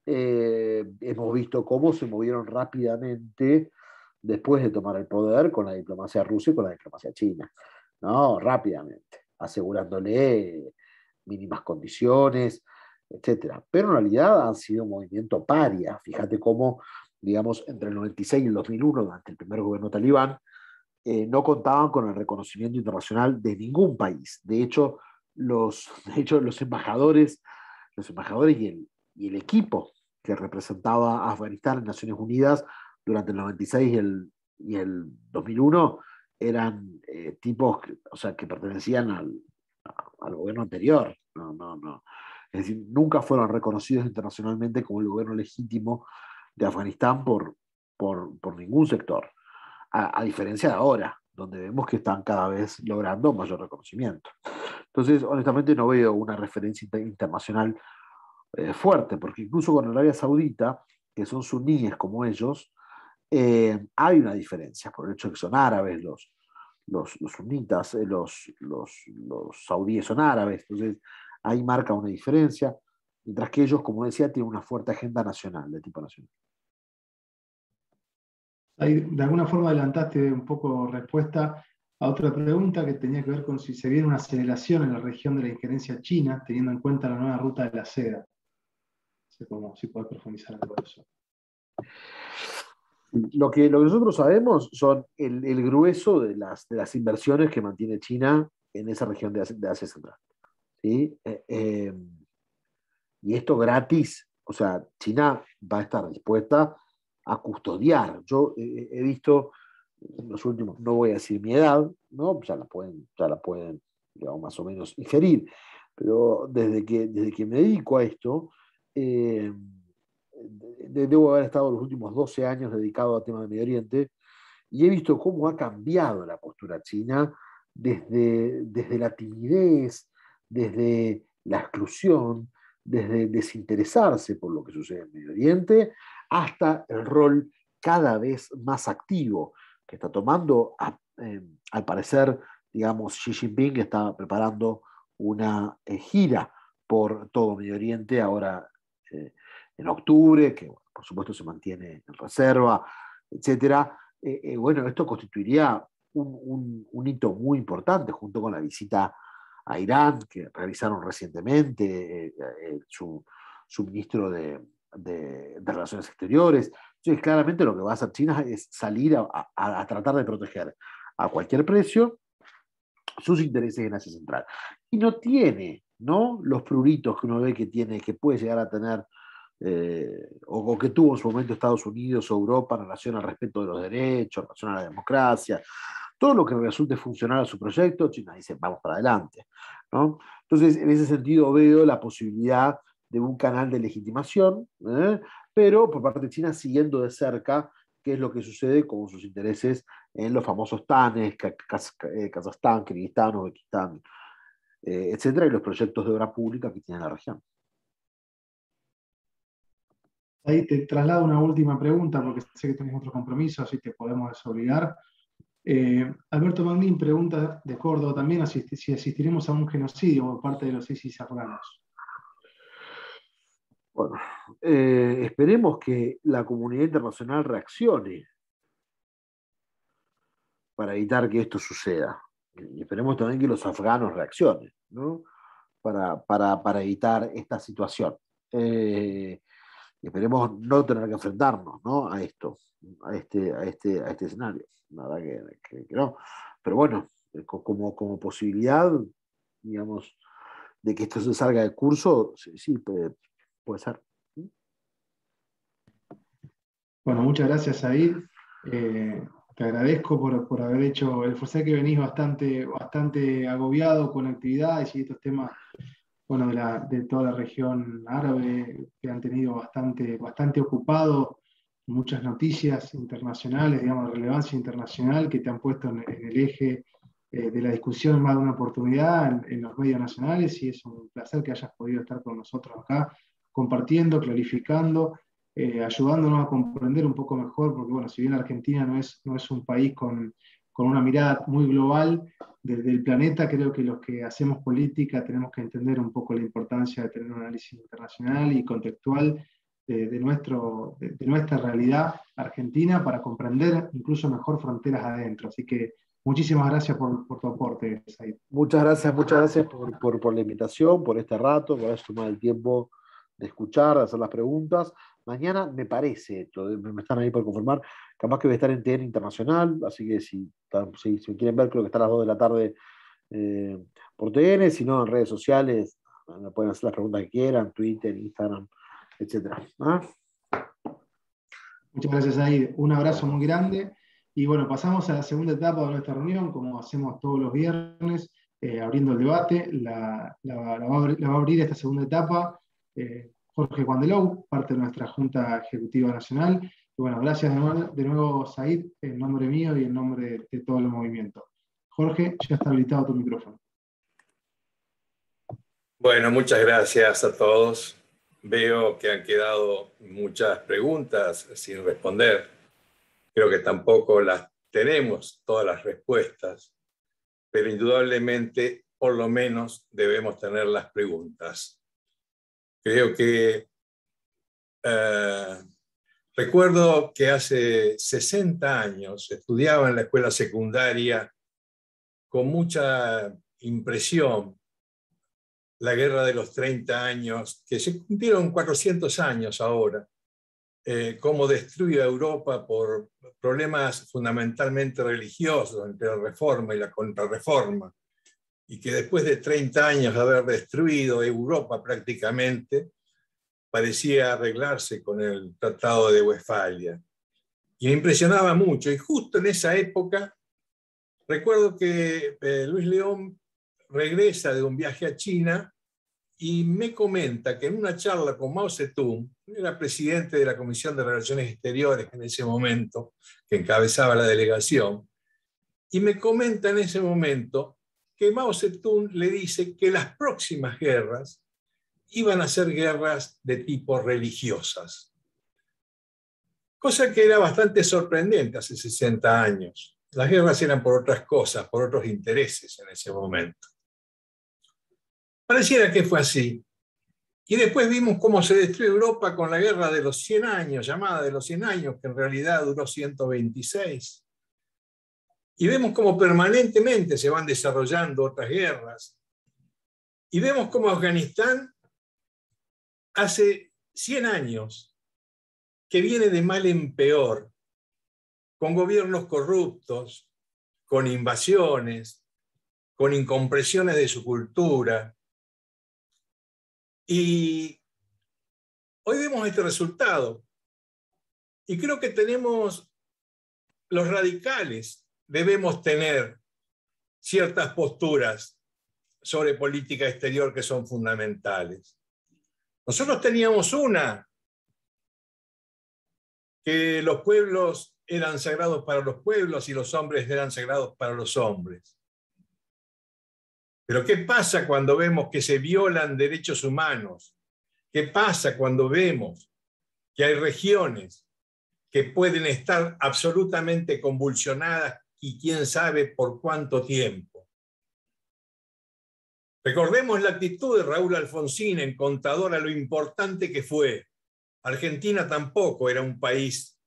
hemos visto cómo se movieron rápidamente después de tomar el poder con la diplomacia rusa y con la diplomacia china, ¿no? Rápidamente, asegurándole mínimas condiciones, etcétera. Pero en realidad han sido un movimiento paria. Fíjate cómo, digamos, entre el 96 y el 2001, durante el primer gobierno talibán, no contaban con el reconocimiento internacional de ningún país. De hecho, los embajadores y el equipo que representaba a Afganistán en Naciones Unidas durante el 96 y el 2001 eran tipos o sea, que pertenecían al gobierno anterior. No, no, no. Es decir, nunca fueron reconocidos internacionalmente como el gobierno legítimo de Afganistán por ningún sector. A diferencia de ahora, donde vemos que están cada vez logrando mayor reconocimiento. Entonces, honestamente, no veo una referencia internacional fuerte, porque incluso con Arabia Saudita, que son suníes como ellos, hay una diferencia por el hecho de que son árabes los sunitas, los saudíes son árabes, entonces ahí marca una diferencia, mientras que ellos, como decía, tienen una fuerte agenda nacional, de tipo nacional. Ahí, de alguna forma adelantaste un poco respuesta a otra pregunta que tenía que ver con si se viene una aceleración en la región de la injerencia china, teniendo en cuenta la nueva ruta de la seda. No sé cómo, si puedes profundizar algo de eso. Lo que nosotros sabemos son el grueso de las inversiones que mantiene China en esa región de Asia Central. ¿Sí? Y esto gratis, o sea, China va a estar dispuesta a custodiar. Yo he visto en los últimos, no voy a decir mi edad, ¿no? Ya la pueden digamos, más o menos inferir, pero desde que me dedico a esto, debo haber estado los últimos 12 años dedicado a temas de Medio Oriente y he visto cómo ha cambiado la postura china desde la timidez, desde la exclusión, desde desinteresarse por lo que sucede en Medio Oriente, hasta el rol cada vez más activo que está tomando, al parecer, digamos, Xi Jinping está preparando una gira por todo Medio Oriente ahora en octubre, que bueno, por supuesto se mantiene en reserva, etcétera. Bueno, esto constituiría un hito muy importante junto con la visita a Irán que realizaron recientemente su ministro de Relaciones Exteriores. Entonces, claramente lo que va a hacer China es salir a tratar de proteger a cualquier precio sus intereses en Asia Central. Y no tiene, ¿no?, los pruritos que uno ve que tiene, que puede llegar a tener o que tuvo en su momento Estados Unidos o Europa en relación al respeto de los derechos, en relación a la democracia, todo lo que resulte funcional a su proyecto, China dice, vamos para adelante, ¿no? Entonces, en ese sentido veo la posibilidad de un canal de legitimación, pero por parte de China siguiendo de cerca qué es lo que sucede con sus intereses en los famosos TANES, Kazajstán, Kirguistán, Uzbekistán, etcétera, y los proyectos de obra pública que tiene la región. Ahí te traslado una última pregunta, porque sé que tenés otro compromiso, así te podemos desobligar. Alberto Magnín pregunta de Córdoba también si asistiremos a un genocidio por parte de los ISIS afganos. Bueno, esperemos que la comunidad internacional reaccione para evitar que esto suceda. Y esperemos también que los afganos reaccionen, ¿no? Para evitar esta situación. Esperemos no tener que enfrentarnos, ¿no? A esto, a este escenario. La verdad que no. Pero bueno, como posibilidad, digamos, de que esto se salga de curso, sí puede ser. Bueno, muchas gracias, Said. Te agradezco por haber hecho el sé que venís bastante agobiado con actividades y estos temas, bueno, de toda la región árabe que han tenido bastante ocupado, muchas noticias internacionales, digamos, de relevancia internacional que te han puesto en el eje de la discusión más de una oportunidad en los medios nacionales, y es un placer que hayas podido estar con nosotros acá, compartiendo, clarificando, ayudándonos a comprender un poco mejor, porque bueno, si bien Argentina no es un país con una mirada muy global desde el planeta, creo que los que hacemos política tenemos que entender un poco la importancia de tener un análisis internacional y contextual de nuestra realidad argentina para comprender incluso mejor fronteras adentro. Así que muchísimas gracias por tu aporte, Said. Muchas gracias por la invitación, por este rato, por haber tomado el tiempo de escuchar, de hacer las preguntas. Mañana me parece, me están ahí por confirmar, capaz que voy a estar en TN Internacional, así que si me quieren ver, creo que está a las 2 de la tarde por TN, si no en redes sociales, me pueden hacer las preguntas que quieran, Twitter, Instagram, etcétera. ¿Ah? Muchas gracias, Said. Un abrazo muy grande. Y bueno, pasamos a la segunda etapa de nuestra reunión, como hacemos todos los viernes, abriendo el debate. La va a abrir esta segunda etapa Jorge Guandelou, parte de nuestra Junta Ejecutiva Nacional. Y bueno, gracias de nuevo, Said, en nombre mío y en nombre de todo el movimiento. Jorge, ya está habilitado tu micrófono. Bueno, muchas gracias a todos. Veo que han quedado muchas preguntas sin responder. Creo que tampoco las tenemos todas las respuestas, pero indudablemente, por lo menos, debemos tener las preguntas. Creo que recuerdo que hace 60 años estudiaba en la escuela secundaria con mucha impresión la guerra de los 30 años, que se cumplieron 400 años ahora, cómo destruye a Europa por problemas fundamentalmente religiosos entre la reforma y la contrarreforma, y que después de 30 años de haber destruido Europa prácticamente, parecía arreglarse con el Tratado de Westfalia. Y me impresionaba mucho, y justo en esa época, recuerdo que Luis León regresa de un viaje a China y me comenta que en una charla con Mao Zedong, era presidente de la Comisión de Relaciones Exteriores en ese momento, que encabezaba la delegación, y me comenta en ese momento que Mao Zedong le dice que las próximas guerras iban a ser guerras de tipo religiosas. Cosa que era bastante sorprendente hace 60 años. Las guerras eran por otras cosas, por otros intereses en ese momento. Pareciera que fue así. Y después vimos cómo se destruye Europa con la guerra de los 100 años, llamada de los 100 años, que en realidad duró 126. Y vemos cómo permanentemente se van desarrollando otras guerras. Y vemos cómo Afganistán hace 100 años que viene de mal en peor, con gobiernos corruptos, con invasiones, con incompresiones de su cultura. Y hoy vemos este resultado. Y creo que los radicales debemos tener ciertas posturas sobre política exterior que son fundamentales. Nosotros teníamos una, que los pueblos eran sagrados para los pueblos y los hombres eran sagrados para los hombres. Pero ¿qué pasa cuando vemos que se violan derechos humanos? ¿Qué pasa cuando vemos que hay regiones que pueden estar absolutamente convulsionadas y quién sabe por cuánto tiempo? Recordemos la actitud de Raúl Alfonsín en Contador a lo importante que fue. Argentina tampoco era un país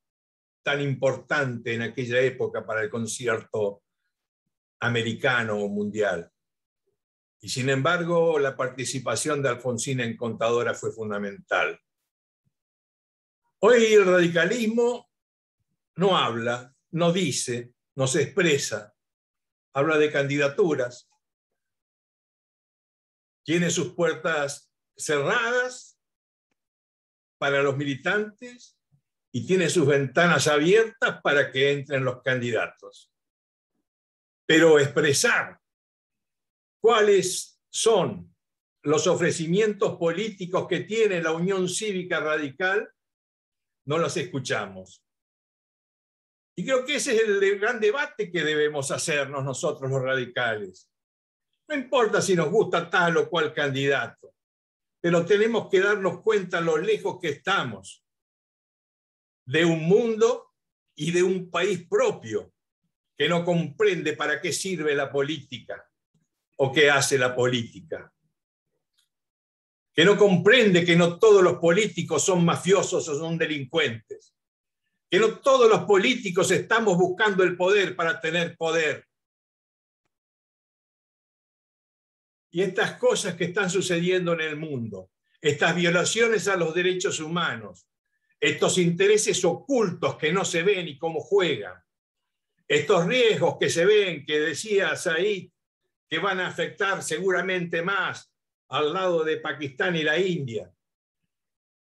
tan importante en aquella época para el concierto americano o mundial. Y sin embargo, la participación de Alfonsín en Contadora fue fundamental. Hoy el radicalismo no habla, no dice, no se expresa, habla de candidaturas, tiene sus puertas cerradas para los militantes y tiene sus ventanas abiertas para que entren los candidatos. Pero expresar cuáles son los ofrecimientos políticos que tiene la Unión Cívica Radical, no los escuchamos. Y creo que ese es el gran debate que debemos hacernos nosotros los radicales. No importa si nos gusta tal o cual candidato, pero tenemos que darnos cuenta lo lejos que estamos de un mundo y de un país propio que no comprende para qué sirve la política o qué hace la política. Que no comprende que no todos los políticos son mafiosos o son delincuentes. Que no todos los políticos estamos buscando el poder para tener poder. Y estas cosas que están sucediendo en el mundo, estas violaciones a los derechos humanos, estos intereses ocultos que no se ven y cómo juegan, estos riesgos que se ven, que decía Said, que van a afectar seguramente más al lado de Pakistán y la India.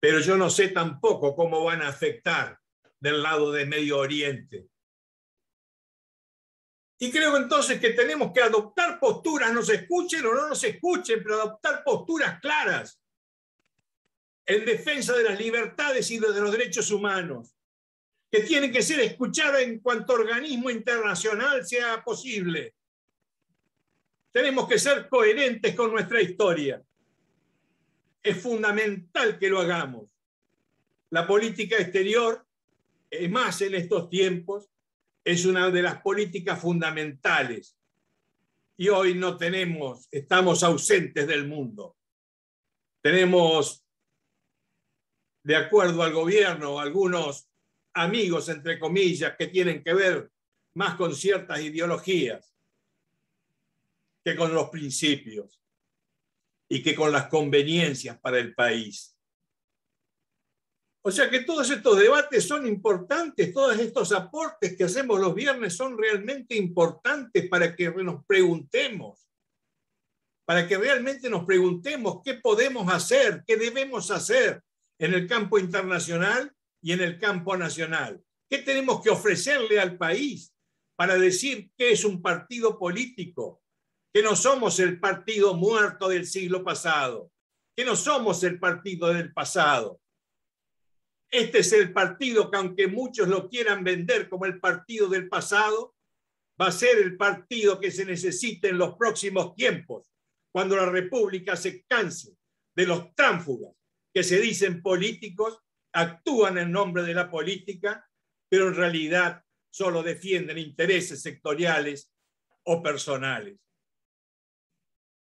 Pero yo no sé tampoco cómo van a afectar del lado de Medio Oriente. Y creo entonces que tenemos que adoptar posturas, nos escuchen o no nos escuchen, pero adoptar posturas claras en defensa de las libertades y de los derechos humanos, que tienen que ser escuchadas en cuanto organismo internacional sea posible. Tenemos que ser coherentes con nuestra historia. Es fundamental que lo hagamos. La política exterior, más en estos tiempos, es una de las políticas fundamentales. Y hoy no tenemos, estamos ausentes del mundo. Tenemos, de acuerdo al gobierno, algunos amigos, entre comillas, que tienen que ver más con ciertas ideologías que con los principios y que con las conveniencias para el país. O sea que todos estos debates son importantes, todos estos aportes que hacemos los viernes son realmente importantes para que nos preguntemos, para que realmente nos preguntemos qué podemos hacer, qué debemos hacer en el campo internacional y en el campo nacional. ¿Qué tenemos que ofrecerle al país para decir que es un partido político? Que no somos el partido muerto del siglo pasado, que no somos el partido del pasado. Este es el partido que, aunque muchos lo quieran vender como el partido del pasado, va a ser el partido que se necesite en los próximos tiempos, cuando la República se canse de los tránsfugas que se dicen políticos, actúan en nombre de la política, pero en realidad solo defienden intereses sectoriales o personales.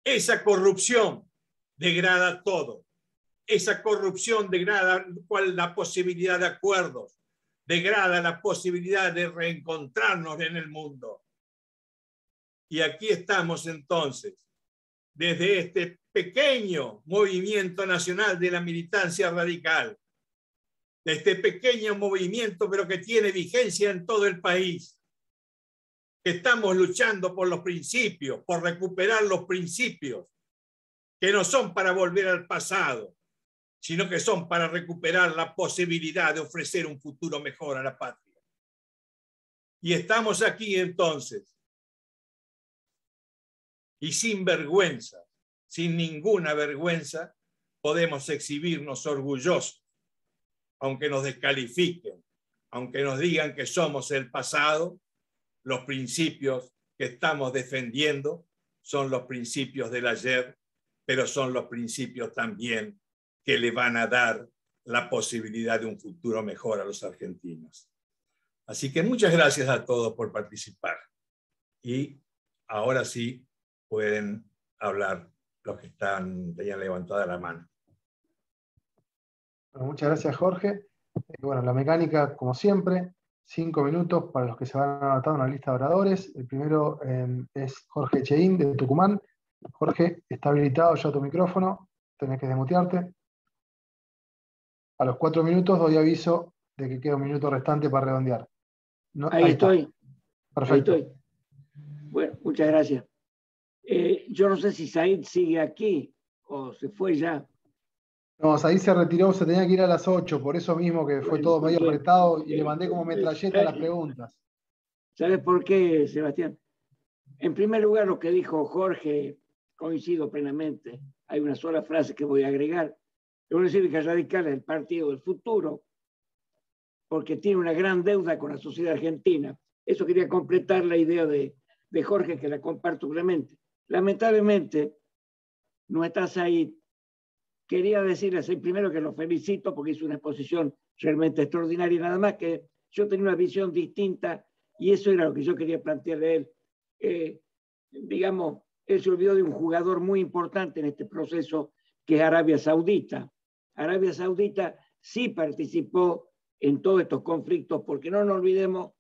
Esa corrupción degrada todo. Esa corrupción degrada la posibilidad de acuerdos, degrada la posibilidad de reencontrarnos en el mundo. Y aquí estamos entonces, desde este pequeño movimiento nacional de la militancia radical, de este pequeño movimiento, pero que tiene vigencia en todo el país, que estamos luchando por los principios, por recuperar los principios, que no son para volver al pasado, sino que son para recuperar la posibilidad de ofrecer un futuro mejor a la patria. Y estamos aquí entonces, y sin vergüenza, sin ninguna vergüenza, podemos exhibirnos orgullosos, aunque nos descalifiquen, aunque nos digan que somos el pasado, los principios que estamos defendiendo son los principios del ayer, pero son los principios también que le van a dar la posibilidad de un futuro mejor a los argentinos. Así que muchas gracias a todos por participar. Y ahora sí pueden hablar los que tenían levantada la mano. Bueno, muchas gracias, Jorge. Bueno, la mecánica, como siempre, 5 minutos para los que se van a anotar una lista de oradores. El primero es Jorge Cheín, de Tucumán. Jorge, está habilitado ya tu micrófono, tenés que desmutearte. A los 4 minutos doy aviso de que queda un minuto restante para redondear. No, ahí estoy. Perfecto. Ahí estoy. Bueno, muchas gracias. Yo no sé si Said sigue aquí o se fue ya. No, Said se retiró, se tenía que ir a las 8, por eso mismo que fue todo medio apretado y le mandé como metralleta las preguntas. ¿Sabes por qué, Sebastián? En primer lugar, lo que dijo Jorge, coincido plenamente. Hay una sola frase que voy a agregar. La Unión Cívica Radical es el partido del futuro, porque tiene una gran deuda con la sociedad argentina. Eso quería completar la idea de Jorge, que la comparto plenamente. Lamentablemente, no estás ahí. Quería decirles primero que lo felicito porque hizo una exposición realmente extraordinaria, nada más que yo tenía una visión distinta y eso era lo que yo quería plantearle a él. Digamos, él se olvidó de un jugador muy importante en este proceso, que es Arabia Saudita. Arabia Saudita sí participó en todos estos conflictos, porque no nos olvidemos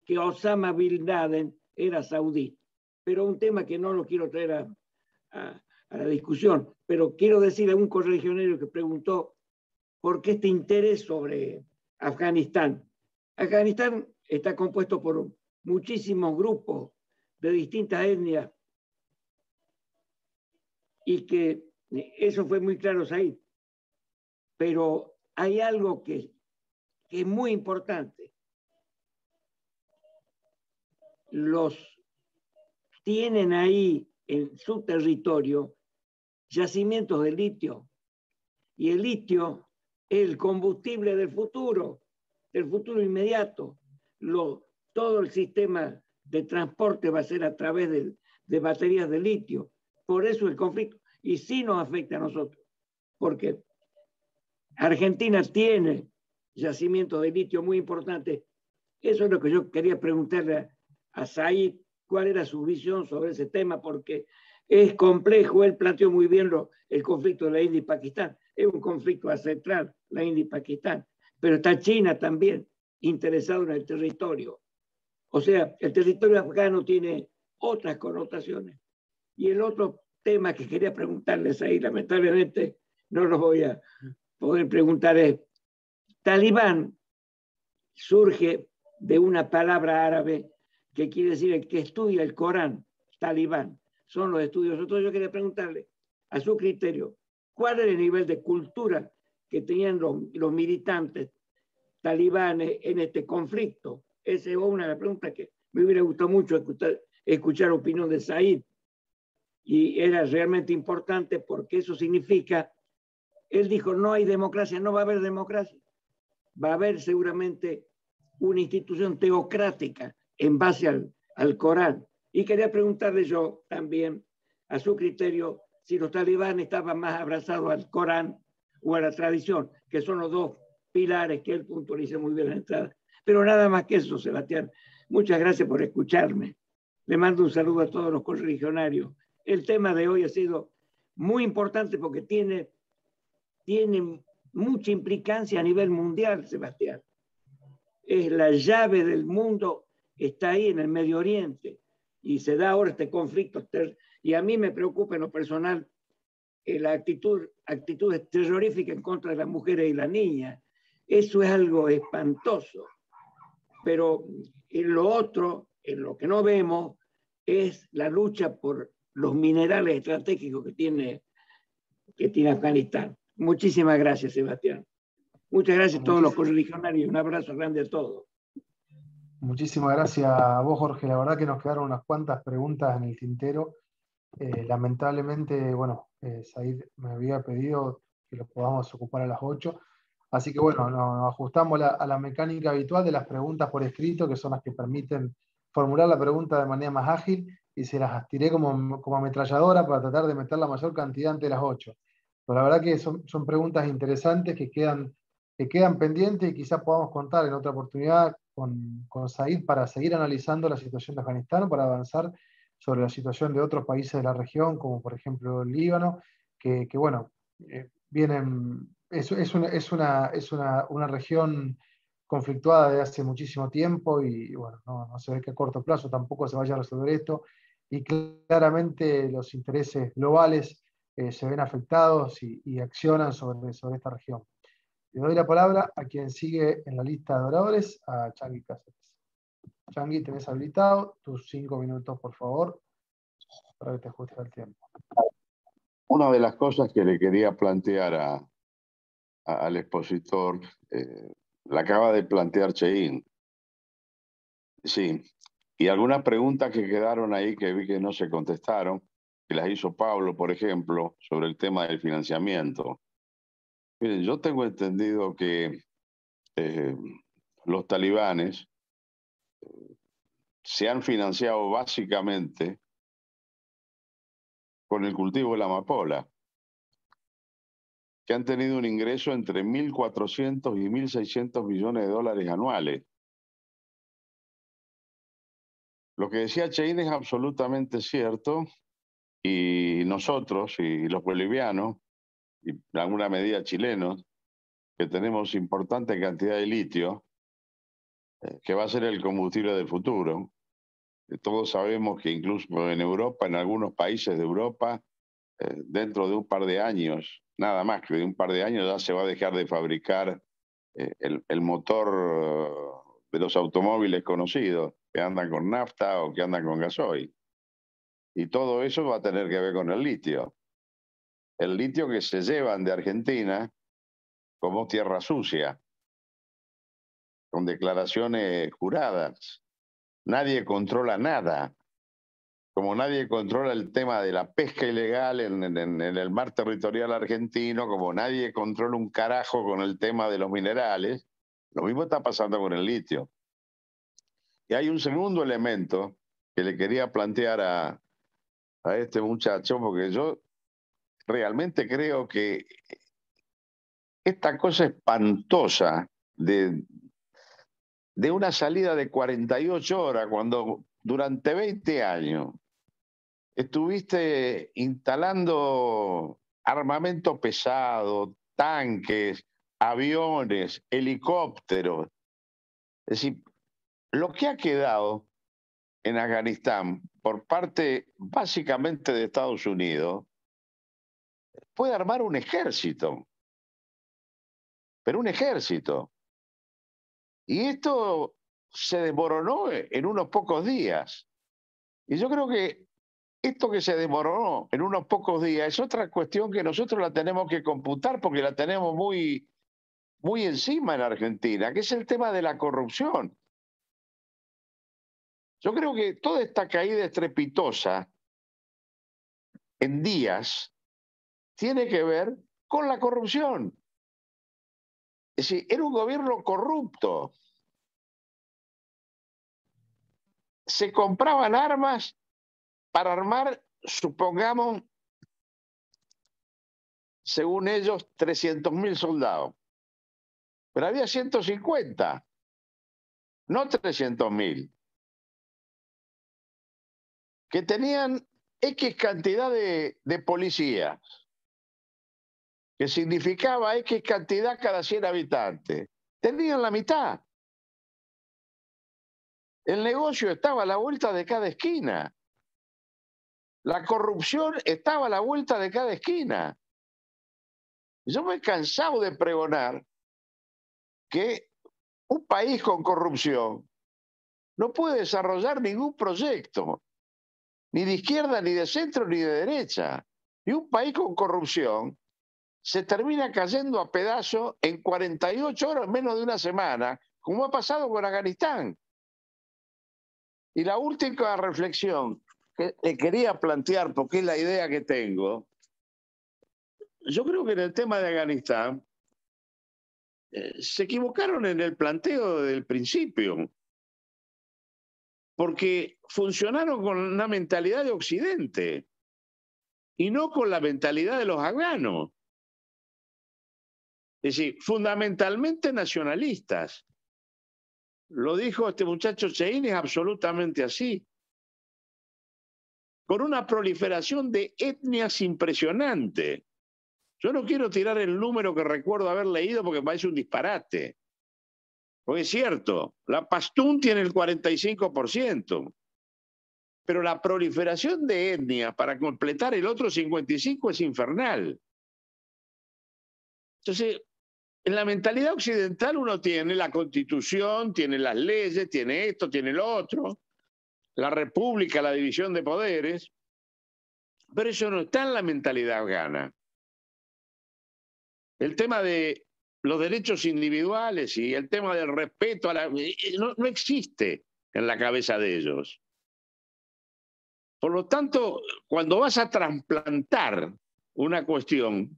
que Osama Bin Laden era saudí. Pero un tema que no lo quiero traer a la discusión, pero quiero decir a un correligionario que preguntó por qué este interés sobre Afganistán. Afganistán está compuesto por muchísimos grupos de distintas etnias y que eso fue muy claro ahí. Pero hay algo que es muy importante. Los tienen ahí en su territorio yacimientos de litio. Y el litio es el combustible del futuro inmediato. Todo el sistema de transporte va a ser a través de baterías de litio. Por eso el conflicto. Y sí nos afecta a nosotros. Porque Argentina tiene yacimientos de litio muy importantes. Eso es lo que yo quería preguntarle a Said, cuál era su visión sobre ese tema, porque es complejo. Él planteó muy bien el conflicto de la India y Pakistán. Es un conflicto ancestral, la India y Pakistán. Pero está China también interesado en el territorio. O sea, el territorio afgano tiene otras connotaciones. Y el otro tema que quería preguntarles ahí, lamentablemente no lo voy a poder preguntar, es: Talibán surge de una palabra árabe que quiere decir el que estudia el Corán. Talibán son los estudios. Entonces yo quería preguntarle, a su criterio, ¿cuál era el nivel de cultura que tenían los militantes talibanes en este conflicto? Esa es una de las preguntas que me hubiera gustado mucho escuchar la opinión de Said. Y era realmente importante porque eso significa, él dijo, no hay democracia, no va a haber democracia. Va a haber seguramente una institución teocrática en base al Corán. Y quería preguntarle yo también, a su criterio, si los talibanes estaban más abrazados al Corán o a la tradición, que son los dos pilares que él puntualiza muy bien en la entrada. Pero nada más que eso, Sebastián. Muchas gracias por escucharme. Le mando un saludo a todos los correligionarios. El tema de hoy ha sido muy importante porque tiene mucha implicancia a nivel mundial, Sebastián. Es la llave del mundo, está ahí en el Medio Oriente y se da ahora este conflicto. Y a mí me preocupa en lo personal la actitudes terroríficas en contra de las mujeres y las niñas. Eso es algo espantoso. Pero en lo otro, en lo que no vemos, es la lucha por los minerales estratégicos que tiene Afganistán. Muchísimas gracias, Sebastián. Muchas gracias a todos los correligionarios. Un abrazo grande a todos. Muchísimas gracias a vos, Jorge. La verdad que nos quedaron unas cuantas preguntas en el tintero. Lamentablemente, bueno, Said me había pedido que lo podamos ocupar a las 8. Así que bueno, nos ajustamos a la mecánica habitual de las preguntas por escrito, que son las que permiten formular la pregunta de manera más ágil. y se las tiré como ametralladora para tratar de meter la mayor cantidad entre las 8. Pero la verdad que son preguntas interesantes que quedan pendientes y quizás podamos contar en otra oportunidad con Said para seguir analizando la situación de Afganistán, para avanzar sobre la situación de otros países de la región, como por ejemplo el Líbano, que bueno, vienen, es una región conflictuada desde hace muchísimo tiempo y bueno, no se ve que a corto plazo tampoco se vaya a resolver esto y claramente los intereses globales se ven afectados y accionan sobre esta región. Le doy la palabra a quien sigue en la lista de oradores, a Changi Cáceres. Changi, tenés habilitado tus 5 minutos, por favor, para que te ajustes al tiempo. Una de las cosas que le quería plantear al expositor, la acaba de plantear Cheín. Sí, y algunas preguntas que quedaron ahí que vi que no se contestaron, que las hizo Pablo, por ejemplo, sobre el tema del financiamiento. Miren, yo tengo entendido que los talibanes se han financiado básicamente con el cultivo de la amapola, que han tenido un ingreso entre 1.400 y 1.600 millones de dólares anuales. Lo que decía Cheín es absolutamente cierto, y nosotros y los bolivianos, y en alguna medida chilenos, que tenemos importante cantidad de litio, que va a ser el combustible del futuro. Todos sabemos que incluso en Europa, en algunos países de Europa, dentro de un par de años, nada más que de un par de años, ya se va a dejar de fabricar el motor de los automóviles conocidos, que andan con nafta o que andan con gasoil. Y todo eso va a tener que ver con el litio. El litio que se llevan de Argentina como tierra sucia, con declaraciones juradas. Nadie controla nada. Como nadie controla el tema de la pesca ilegal en el mar territorial argentino, como nadie controla un carajo con el tema de los minerales, lo mismo está pasando con el litio. Y hay un segundo elemento que le quería plantear a este muchacho, porque yo realmente creo que esta cosa espantosa de una salida de 48 horas, cuando durante 20 años estuviste instalando armamento pesado, tanques, aviones, helicópteros. Es decir, lo que ha quedado en Afganistán por parte básicamente de Estados Unidos puede armar un ejército, pero un ejército. Y esto se desmoronó en unos pocos días. Y yo creo que esto que se desmoronó en unos pocos días es otra cuestión que nosotros la tenemos que computar porque la tenemos muy, muy encima en Argentina, que es el tema de la corrupción. Yo creo que toda esta caída estrepitosa en días tiene que ver con la corrupción. Es decir, era un gobierno corrupto. Se compraban armas para armar, supongamos, según ellos, 300.000 soldados. Pero había 150, no 300.000, que tenían X cantidad de policías, que significaba X cantidad cada 100 habitantes. Tenían la mitad. El negocio estaba a la vuelta de cada esquina. La corrupción estaba a la vuelta de cada esquina. Yo me he cansado de pregonar que un país con corrupción no puede desarrollar ningún proyecto, ni de izquierda, ni de centro, ni de derecha. Y un país con corrupción se termina cayendo a pedazos en 48 horas, menos de una semana, como ha pasado con Afganistán. Y la última reflexión que le quería plantear, porque es la idea que tengo, yo creo que en el tema de Afganistán se equivocaron en el planteo del principio. porque funcionaron con una mentalidad de Occidente y no con la mentalidad de los afganos. Es decir, fundamentalmente nacionalistas. Lo dijo este muchacho Cheín, es absolutamente así. Con una proliferación de etnias impresionante. Yo no quiero tirar el número que recuerdo haber leído porque parece un disparate. Porque es cierto, la pastún tiene el 45%, pero la proliferación de etnias para completar el otro 55% es infernal. Entonces, en la mentalidad occidental uno tiene la Constitución, tiene las leyes, tiene esto, tiene lo otro, la república, la división de poderes, pero eso no está en la mentalidad afgana. El tema de los derechos individuales y el tema del respeto a no existe en la cabeza de ellos. Por lo tanto, cuando vas a trasplantar una cuestión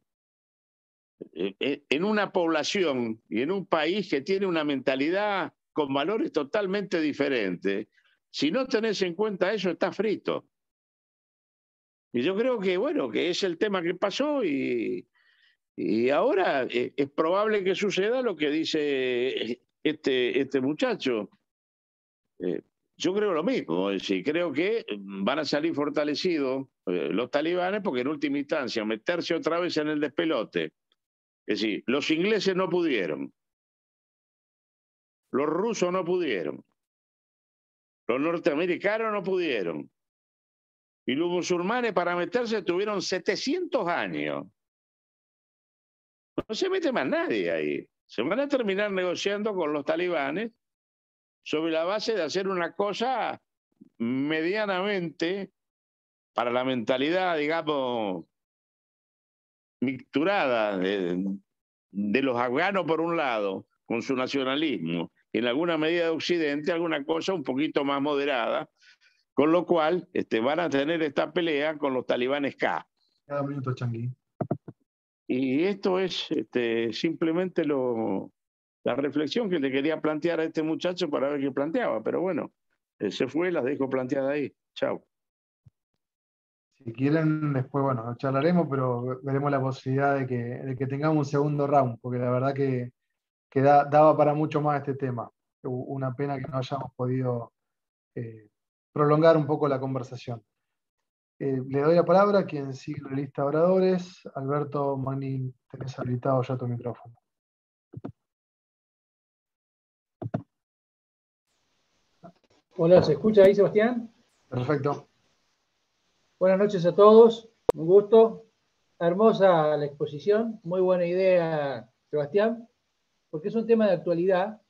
en una población y en un país que tiene una mentalidad con valores totalmente diferentes, si no tenés en cuenta eso, estás frito. Y yo creo que, bueno, que es el tema que pasó y ahora es probable que suceda lo que dice este muchacho. Yo creo lo mismo, es decir, creo que van a salir fortalecidos los talibanes porque en última instancia meterse otra vez en el despelote. Es decir, los ingleses no pudieron, los rusos no pudieron, los norteamericanos no pudieron, y los musulmanes para meterse tuvieron 700 años. No se mete más nadie ahí. Se van a terminar negociando con los talibanes sobre la base de hacer una cosa medianamente para la mentalidad, digamos, mixturada de los afganos por un lado, con su nacionalismo, y en alguna medida de Occidente, alguna cosa un poquito más moderada, con lo cual van a tener esta pelea con los talibanes K. Cada minuto, Chanqui. Y esto es simplemente la reflexión que le quería plantear a este muchacho para ver qué planteaba, pero bueno, se fue, las dejo planteadas ahí. Chao. Si quieren, después, bueno, charlaremos, pero veremos la posibilidad de que tengamos un segundo round, porque la verdad que daba para mucho más este tema. Una pena que no hayamos podido prolongar un poco la conversación. Le doy la palabra a quien sigue la lista de oradores. Alberto Magni, tenés habilitado ya tu micrófono. Hola, ¿se escucha ahí, Sebastián? Perfecto. Buenas noches a todos, un gusto. Hermosa la exposición, muy buena idea, Sebastián, porque es un tema de actualidad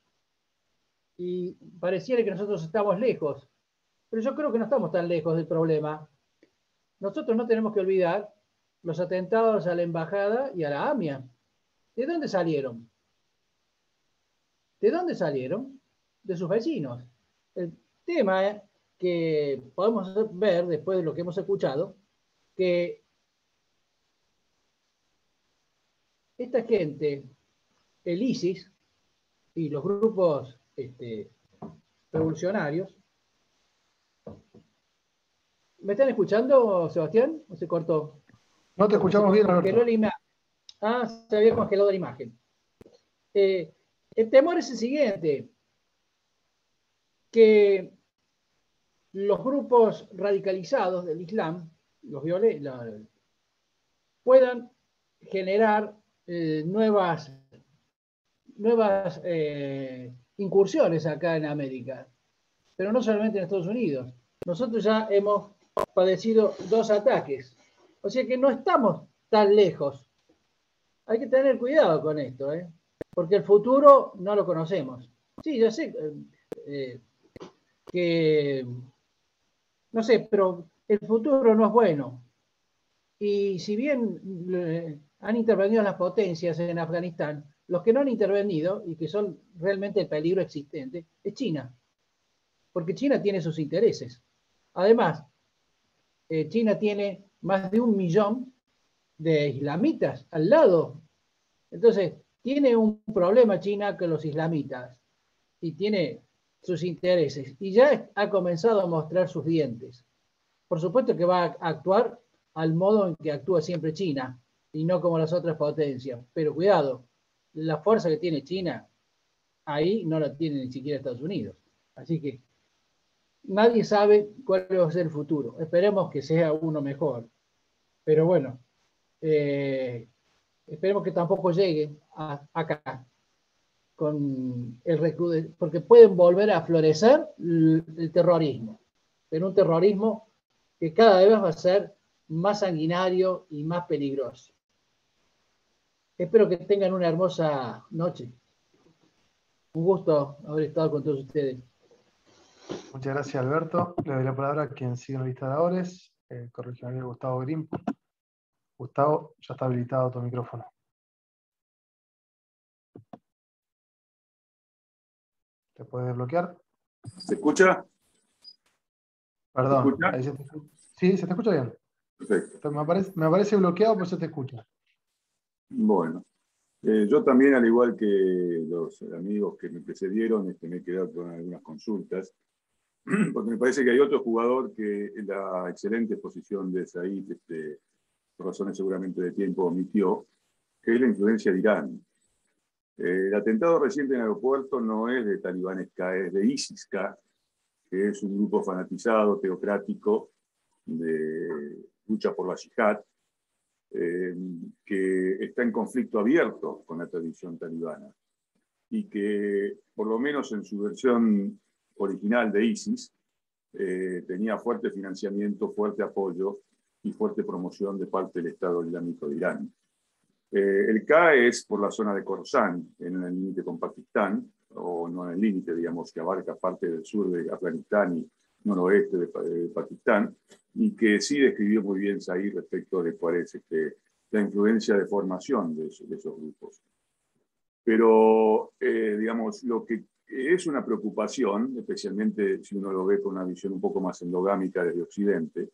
y pareciera que nosotros estamos lejos, pero yo creo que no estamos tan lejos del problema. Nosotros no tenemos que olvidar los atentados a la embajada y a la AMIA. ¿De dónde salieron? ¿De dónde salieron? De sus vecinos. El tema que podemos ver después de lo que hemos escuchado, que esta gente, el ISIS y los grupos revolucionarios, ¿me están escuchando, Sebastián? ¿O se cortó? No te escuchamos bien, Alberto. Se había congelado la imagen. El temor es el siguiente, que los grupos radicalizados del Islam, puedan generar nuevas incursiones acá en América, pero no solamente en Estados Unidos. Nosotros ya hemos padecido 2 ataques, o sea que no estamos tan lejos. Hay que tener cuidado con esto, porque el futuro no lo conocemos. Sí, yo sé que, no sé, pero el futuro no es bueno. Y si bien han intervenido las potencias en Afganistán, los que no han intervenido y que son realmente el peligro existente es China, porque China tiene sus intereses. Además, China tiene más de 1 millón de islamitas al lado. Entonces, tiene un problema China con los islamitas y tiene sus intereses y ya ha comenzado a mostrar sus dientes. Por supuesto que va a actuar al modo en que actúa siempre China y no como las otras potencias. Pero cuidado, la fuerza que tiene China, ahí no la tiene ni siquiera Estados Unidos. Así que nadie sabe cuál va a ser el futuro. Esperemos que sea uno mejor. Pero bueno, esperemos que tampoco llegue acá con el recrudecimiento, porque pueden volver a florecer el terrorismo, pero un terrorismo que cada vez va a ser más sanguinario y más peligroso. Espero que tengan una hermosa noche. Un gusto haber estado con todos ustedes. Muchas gracias, Alberto. Le doy la palabra a quien sigue en la lista de oradores, el corregidor Gustavo Grim. Gustavo, ya está habilitado tu micrófono. ¿Te puedes desbloquear? ¿Se escucha? Perdón. ¿Se escucha? Ahí se te escucha. Sí, se te escucha bien. Perfecto. Me aparece bloqueado, pero se te escucha. Bueno, yo también, al igual que los amigos que me precedieron, me he quedado con algunas consultas, porque me parece que hay otro jugador que la excelente exposición de Said, por razones seguramente de tiempo, omitió, que es la influencia de Irán. El atentado reciente en el aeropuerto no es de talibanes-K, es de ISIS-K, que es un grupo fanatizado, teocrático, de lucha por la yihad, que está en conflicto abierto con la tradición talibana y que, por lo menos en su versión original de ISIS, tenía fuerte financiamiento, fuerte apoyo y fuerte promoción de parte del Estado Islámico de Irán. El K es por la zona de Khorasan, en el límite con Pakistán, o no en el límite, digamos, que abarca parte del sur de Afganistán y noroeste de Pakistán, y que sí describió muy bien Said respecto de cuál es la influencia de formación de esos grupos. Pero, digamos, lo que es una preocupación, especialmente si uno lo ve con una visión un poco más endogámica desde Occidente,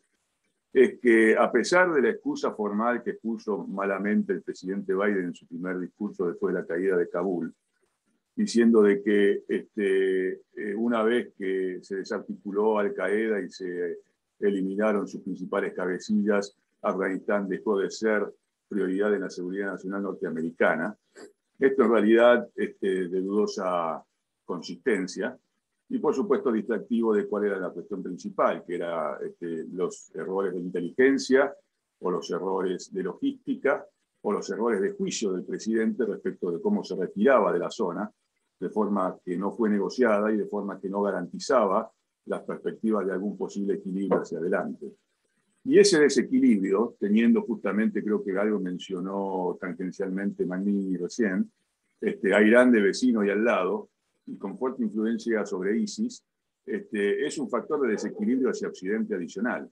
es que a pesar de la excusa formal que puso malamente el presidente Biden en su primer discurso después de la caída de Kabul, diciendo de que una vez que se desarticuló Al Qaeda y se eliminaron sus principales cabecillas, Afganistán dejó de ser prioridad en la seguridad nacional norteamericana. Esto en realidad de dudosa consistencia y por supuesto distractivo de cuál era la cuestión principal, que era los errores de inteligencia o los errores de logística o los errores de juicio del presidente respecto de cómo se retiraba de la zona, de forma que no fue negociada y de forma que no garantizaba las perspectivas de algún posible equilibrio hacia adelante. Y ese desequilibrio, teniendo justamente, creo que algo mencionó tangencialmente Magnini recién, a Irán de vecino y al lado, y con fuerte influencia sobre ISIS, es un factor de desequilibrio hacia Occidente adicional,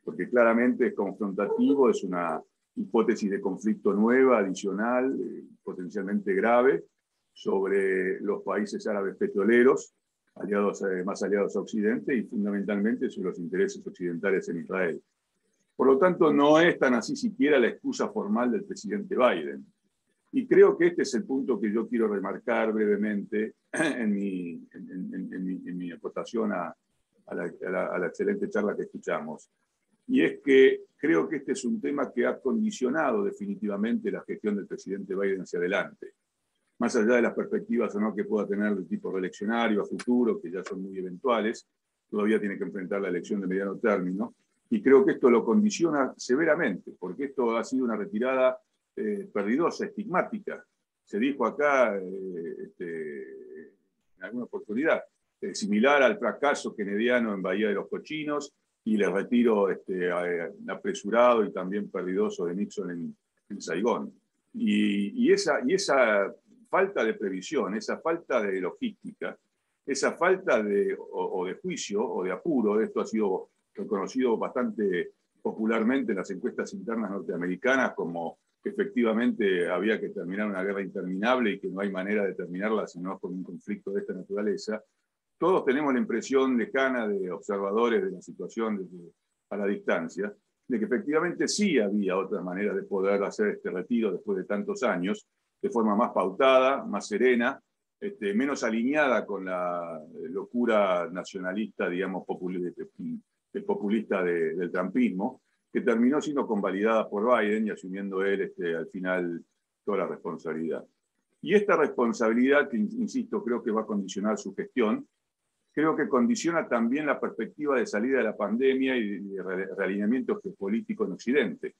porque claramente es confrontativo, es una hipótesis de conflicto nueva, adicional, potencialmente grave, sobre los países árabes petroleros, más aliados a Occidente, y fundamentalmente sobre los intereses occidentales en Israel. Por lo tanto, no es tan así siquiera la excusa formal del presidente Biden. Y creo que este es el punto que yo quiero remarcar brevemente en mi aportación a la excelente charla que escuchamos. Y es que creo que este es un tema que ha condicionado definitivamente la gestión del presidente Biden hacia adelante. Más allá de las perspectivas o no que pueda tener de tipo reeleccionario a futuro, que ya son muy eventuales, todavía tiene que enfrentar la elección de mediano término. Y creo que esto lo condiciona severamente, porque esto ha sido una retirada perdidosa, estigmática. Se dijo acá en alguna oportunidad, similar al fracaso kennediano en Bahía de los Cochinos y el retiro apresurado y también perdidoso de Nixon en Saigón. Y esa falta de previsión, esa falta de logística, esa falta de juicio o de apuro, esto ha sido reconocido bastante popularmente en las encuestas internas norteamericanas como que efectivamente había que terminar una guerra interminable y que no hay manera de terminarla sino con un conflicto de esta naturaleza. Todos tenemos la impresión lejana de observadores de la situación desde a la distancia, de que efectivamente sí había otras maneras de poder hacer este retiro después de tantos años, de forma más pautada, más serena, menos alineada con la locura nacionalista, digamos, populista del trumpismo, que terminó siendo convalidada por Biden y asumiendo él al final toda la responsabilidad. Y esta responsabilidad, que insisto, creo que va a condicionar su gestión, creo que condiciona también la perspectiva de salida de la pandemia y de realineamiento geopolítico en Occidente.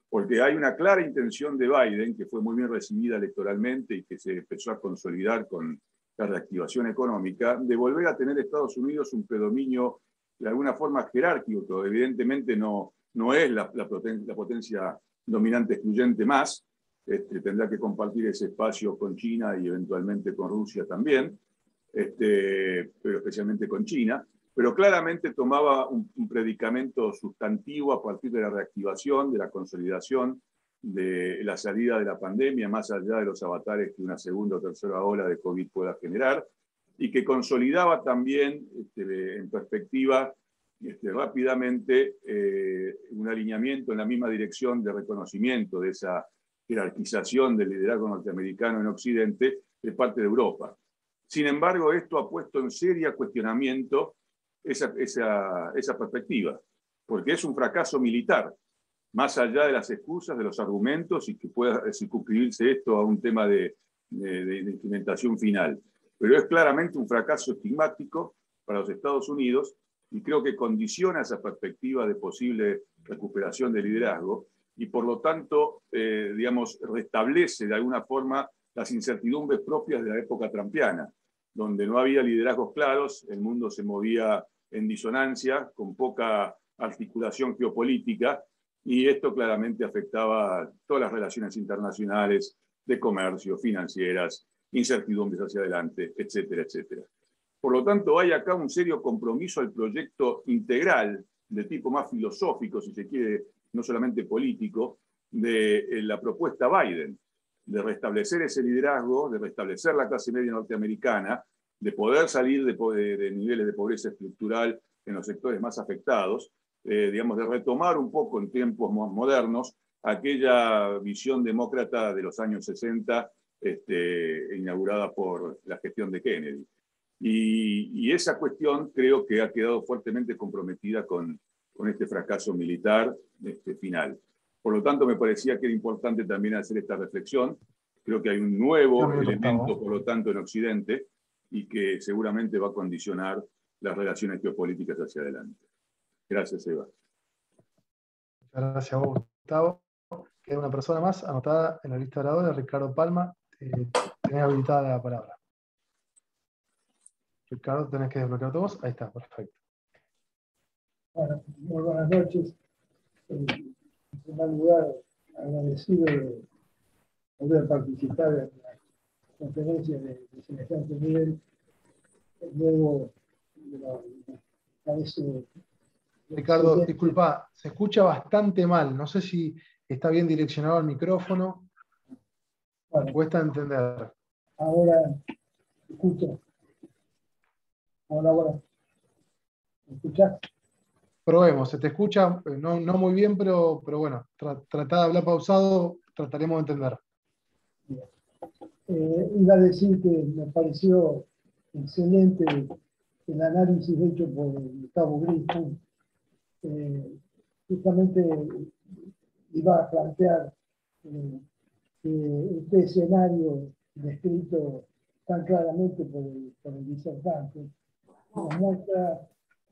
Porque hay una clara intención de Biden, que fue muy bien recibida electoralmente y que se empezó a consolidar con la reactivación económica, de volver a tener Estados Unidos un predominio de alguna forma jerárquico, que evidentemente no es la potencia dominante excluyente más, tendrá que compartir ese espacio con China y eventualmente con Rusia también, pero especialmente con China, pero claramente tomaba un predicamento sustantivo a partir de la reactivación, de la consolidación, de la salida de la pandemia, más allá de los avatares que una segunda o tercera ola de COVID pueda generar, y que consolidaba también en perspectiva rápidamente un alineamiento en la misma dirección de reconocimiento de esa jerarquización del liderazgo norteamericano en Occidente de parte de Europa. Sin embargo, esto ha puesto en serio cuestionamiento esa perspectiva, porque es un fracaso militar, más allá de las excusas, de los argumentos, y que pueda circunscribirse esto a un tema de implementación final. Pero es claramente un fracaso estigmático para los Estados Unidos y creo que condiciona esa perspectiva de posible recuperación del liderazgo y por lo tanto, digamos, restablece de alguna forma las incertidumbres propias de la época trumpiana, donde no había liderazgos claros, el mundo se movía en disonancia, con poca articulación geopolítica, y esto claramente afectaba todas las relaciones internacionales, de comercio, financieras, incertidumbres hacia adelante, etcétera, etcétera. Por lo tanto, hay acá un serio compromiso al proyecto integral, de tipo más filosófico, si se quiere, no solamente político, de la propuesta Biden, de restablecer ese liderazgo, de restablecer la clase media norteamericana, de poder salir de niveles de pobreza estructural en los sectores más afectados, digamos, de retomar un poco en tiempos modernos aquella visión demócrata de los años 60, inaugurada por la gestión de Kennedy. Y esa cuestión creo que ha quedado fuertemente comprometida con este fracaso militar final. Por lo tanto, me parecía que era importante también hacer esta reflexión. Creo que hay un nuevo elemento, por lo tanto, en Occidente y que seguramente va a condicionar las relaciones geopolíticas hacia adelante. Gracias, Eva. Muchas gracias a vos, Gustavo. Queda una persona más anotada en la lista de oradores, Ricardo Palma. Tenés habilitada la palabra. Ricardo, tenés que desbloquear tu voz. Ahí está, perfecto. Bueno, muy buenas noches. En primer lugar, agradecido de poder participar en la conferencia de semejante nivel. Luego, parece... Ricardo, disculpa, se escucha bastante mal. No sé si está bien direccionado el micrófono. Bueno, cuesta entender. Ahora, escucho. Ahora. ¿Me escuchás? Probemos, se te escucha, no muy bien, pero bueno, tratá de hablar pausado, trataremos de entender. Iba a decir que me pareció excelente el análisis hecho por Gustavo Grisman. Justamente iba a plantear que este escenario descrito tan claramente por el disertante nos muestra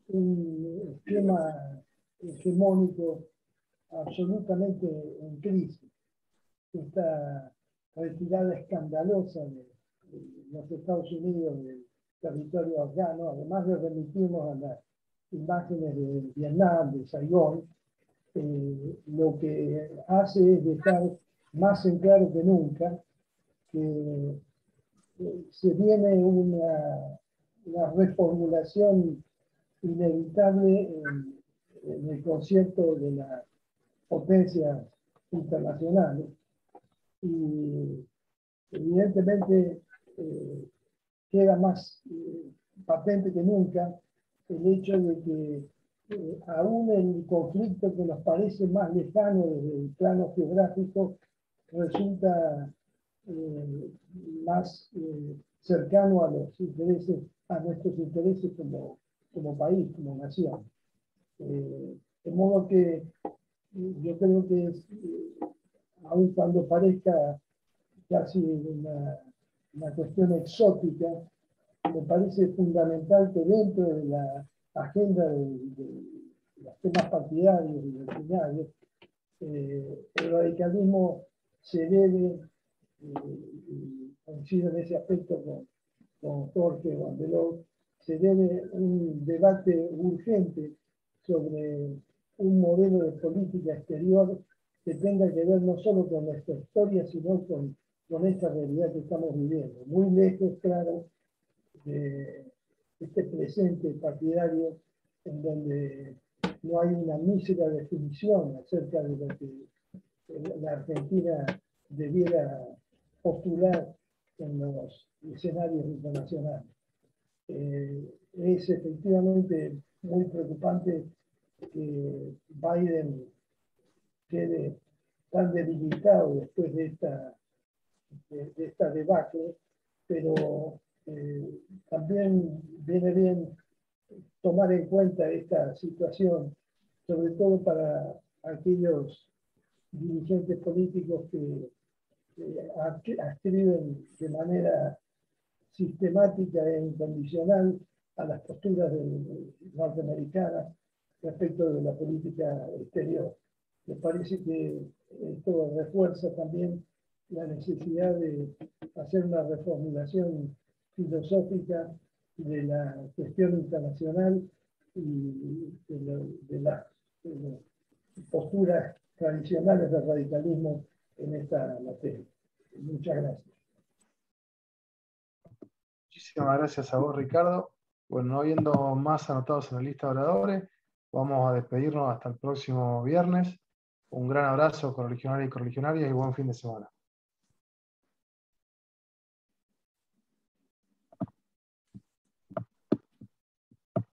un esquema hegemónico absolutamente en crisis. Esta retirada escandalosa de los Estados Unidos del territorio afgano, además de remitirnos a las imágenes de Vietnam, de Saigón, lo que hace es dejar más en claro que nunca que se viene una reformulación inevitable en el concierto de las potencias internacionales. Y evidentemente queda más patente que nunca el hecho de que aún el conflicto que nos parece más lejano desde el plano geográfico resulta más cercano a los intereses, a nuestros intereses como país, como nación. De modo que yo creo que aun cuando parezca casi una cuestión exótica, me parece fundamental que dentro de la agenda de los temas partidarios y doctrinarios, el radicalismo se debe, coincido en ese aspecto con Jorge Bandelot, se debe un debate urgente sobre un modelo de política exterior que tenga que ver no solo con nuestra historia, sino con esta realidad que estamos viviendo. Muy lejos, claro, de este presente partidario en donde no hay una mísera definición acerca de lo que la Argentina debiera postular en los escenarios internacionales. Es efectivamente muy preocupante que Biden quede tan debilitado después de esta debacle, pero también viene bien tomar en cuenta esta situación, sobre todo para aquellos dirigentes políticos que adscriben de manera sistemática e incondicional a las posturas norteamericanas respecto de la política exterior. Me parece que esto refuerza también la necesidad de hacer una reformulación filosófica de la cuestión internacional y de las posturas tradicionales del radicalismo en esta materia. Muchas gracias. Muchísimas gracias a vos, Ricardo. Bueno, no habiendo más anotados en la lista de oradores, vamos a despedirnos hasta el próximo viernes. Un gran abrazo, correligionarios y correligionarias, y buen fin de semana.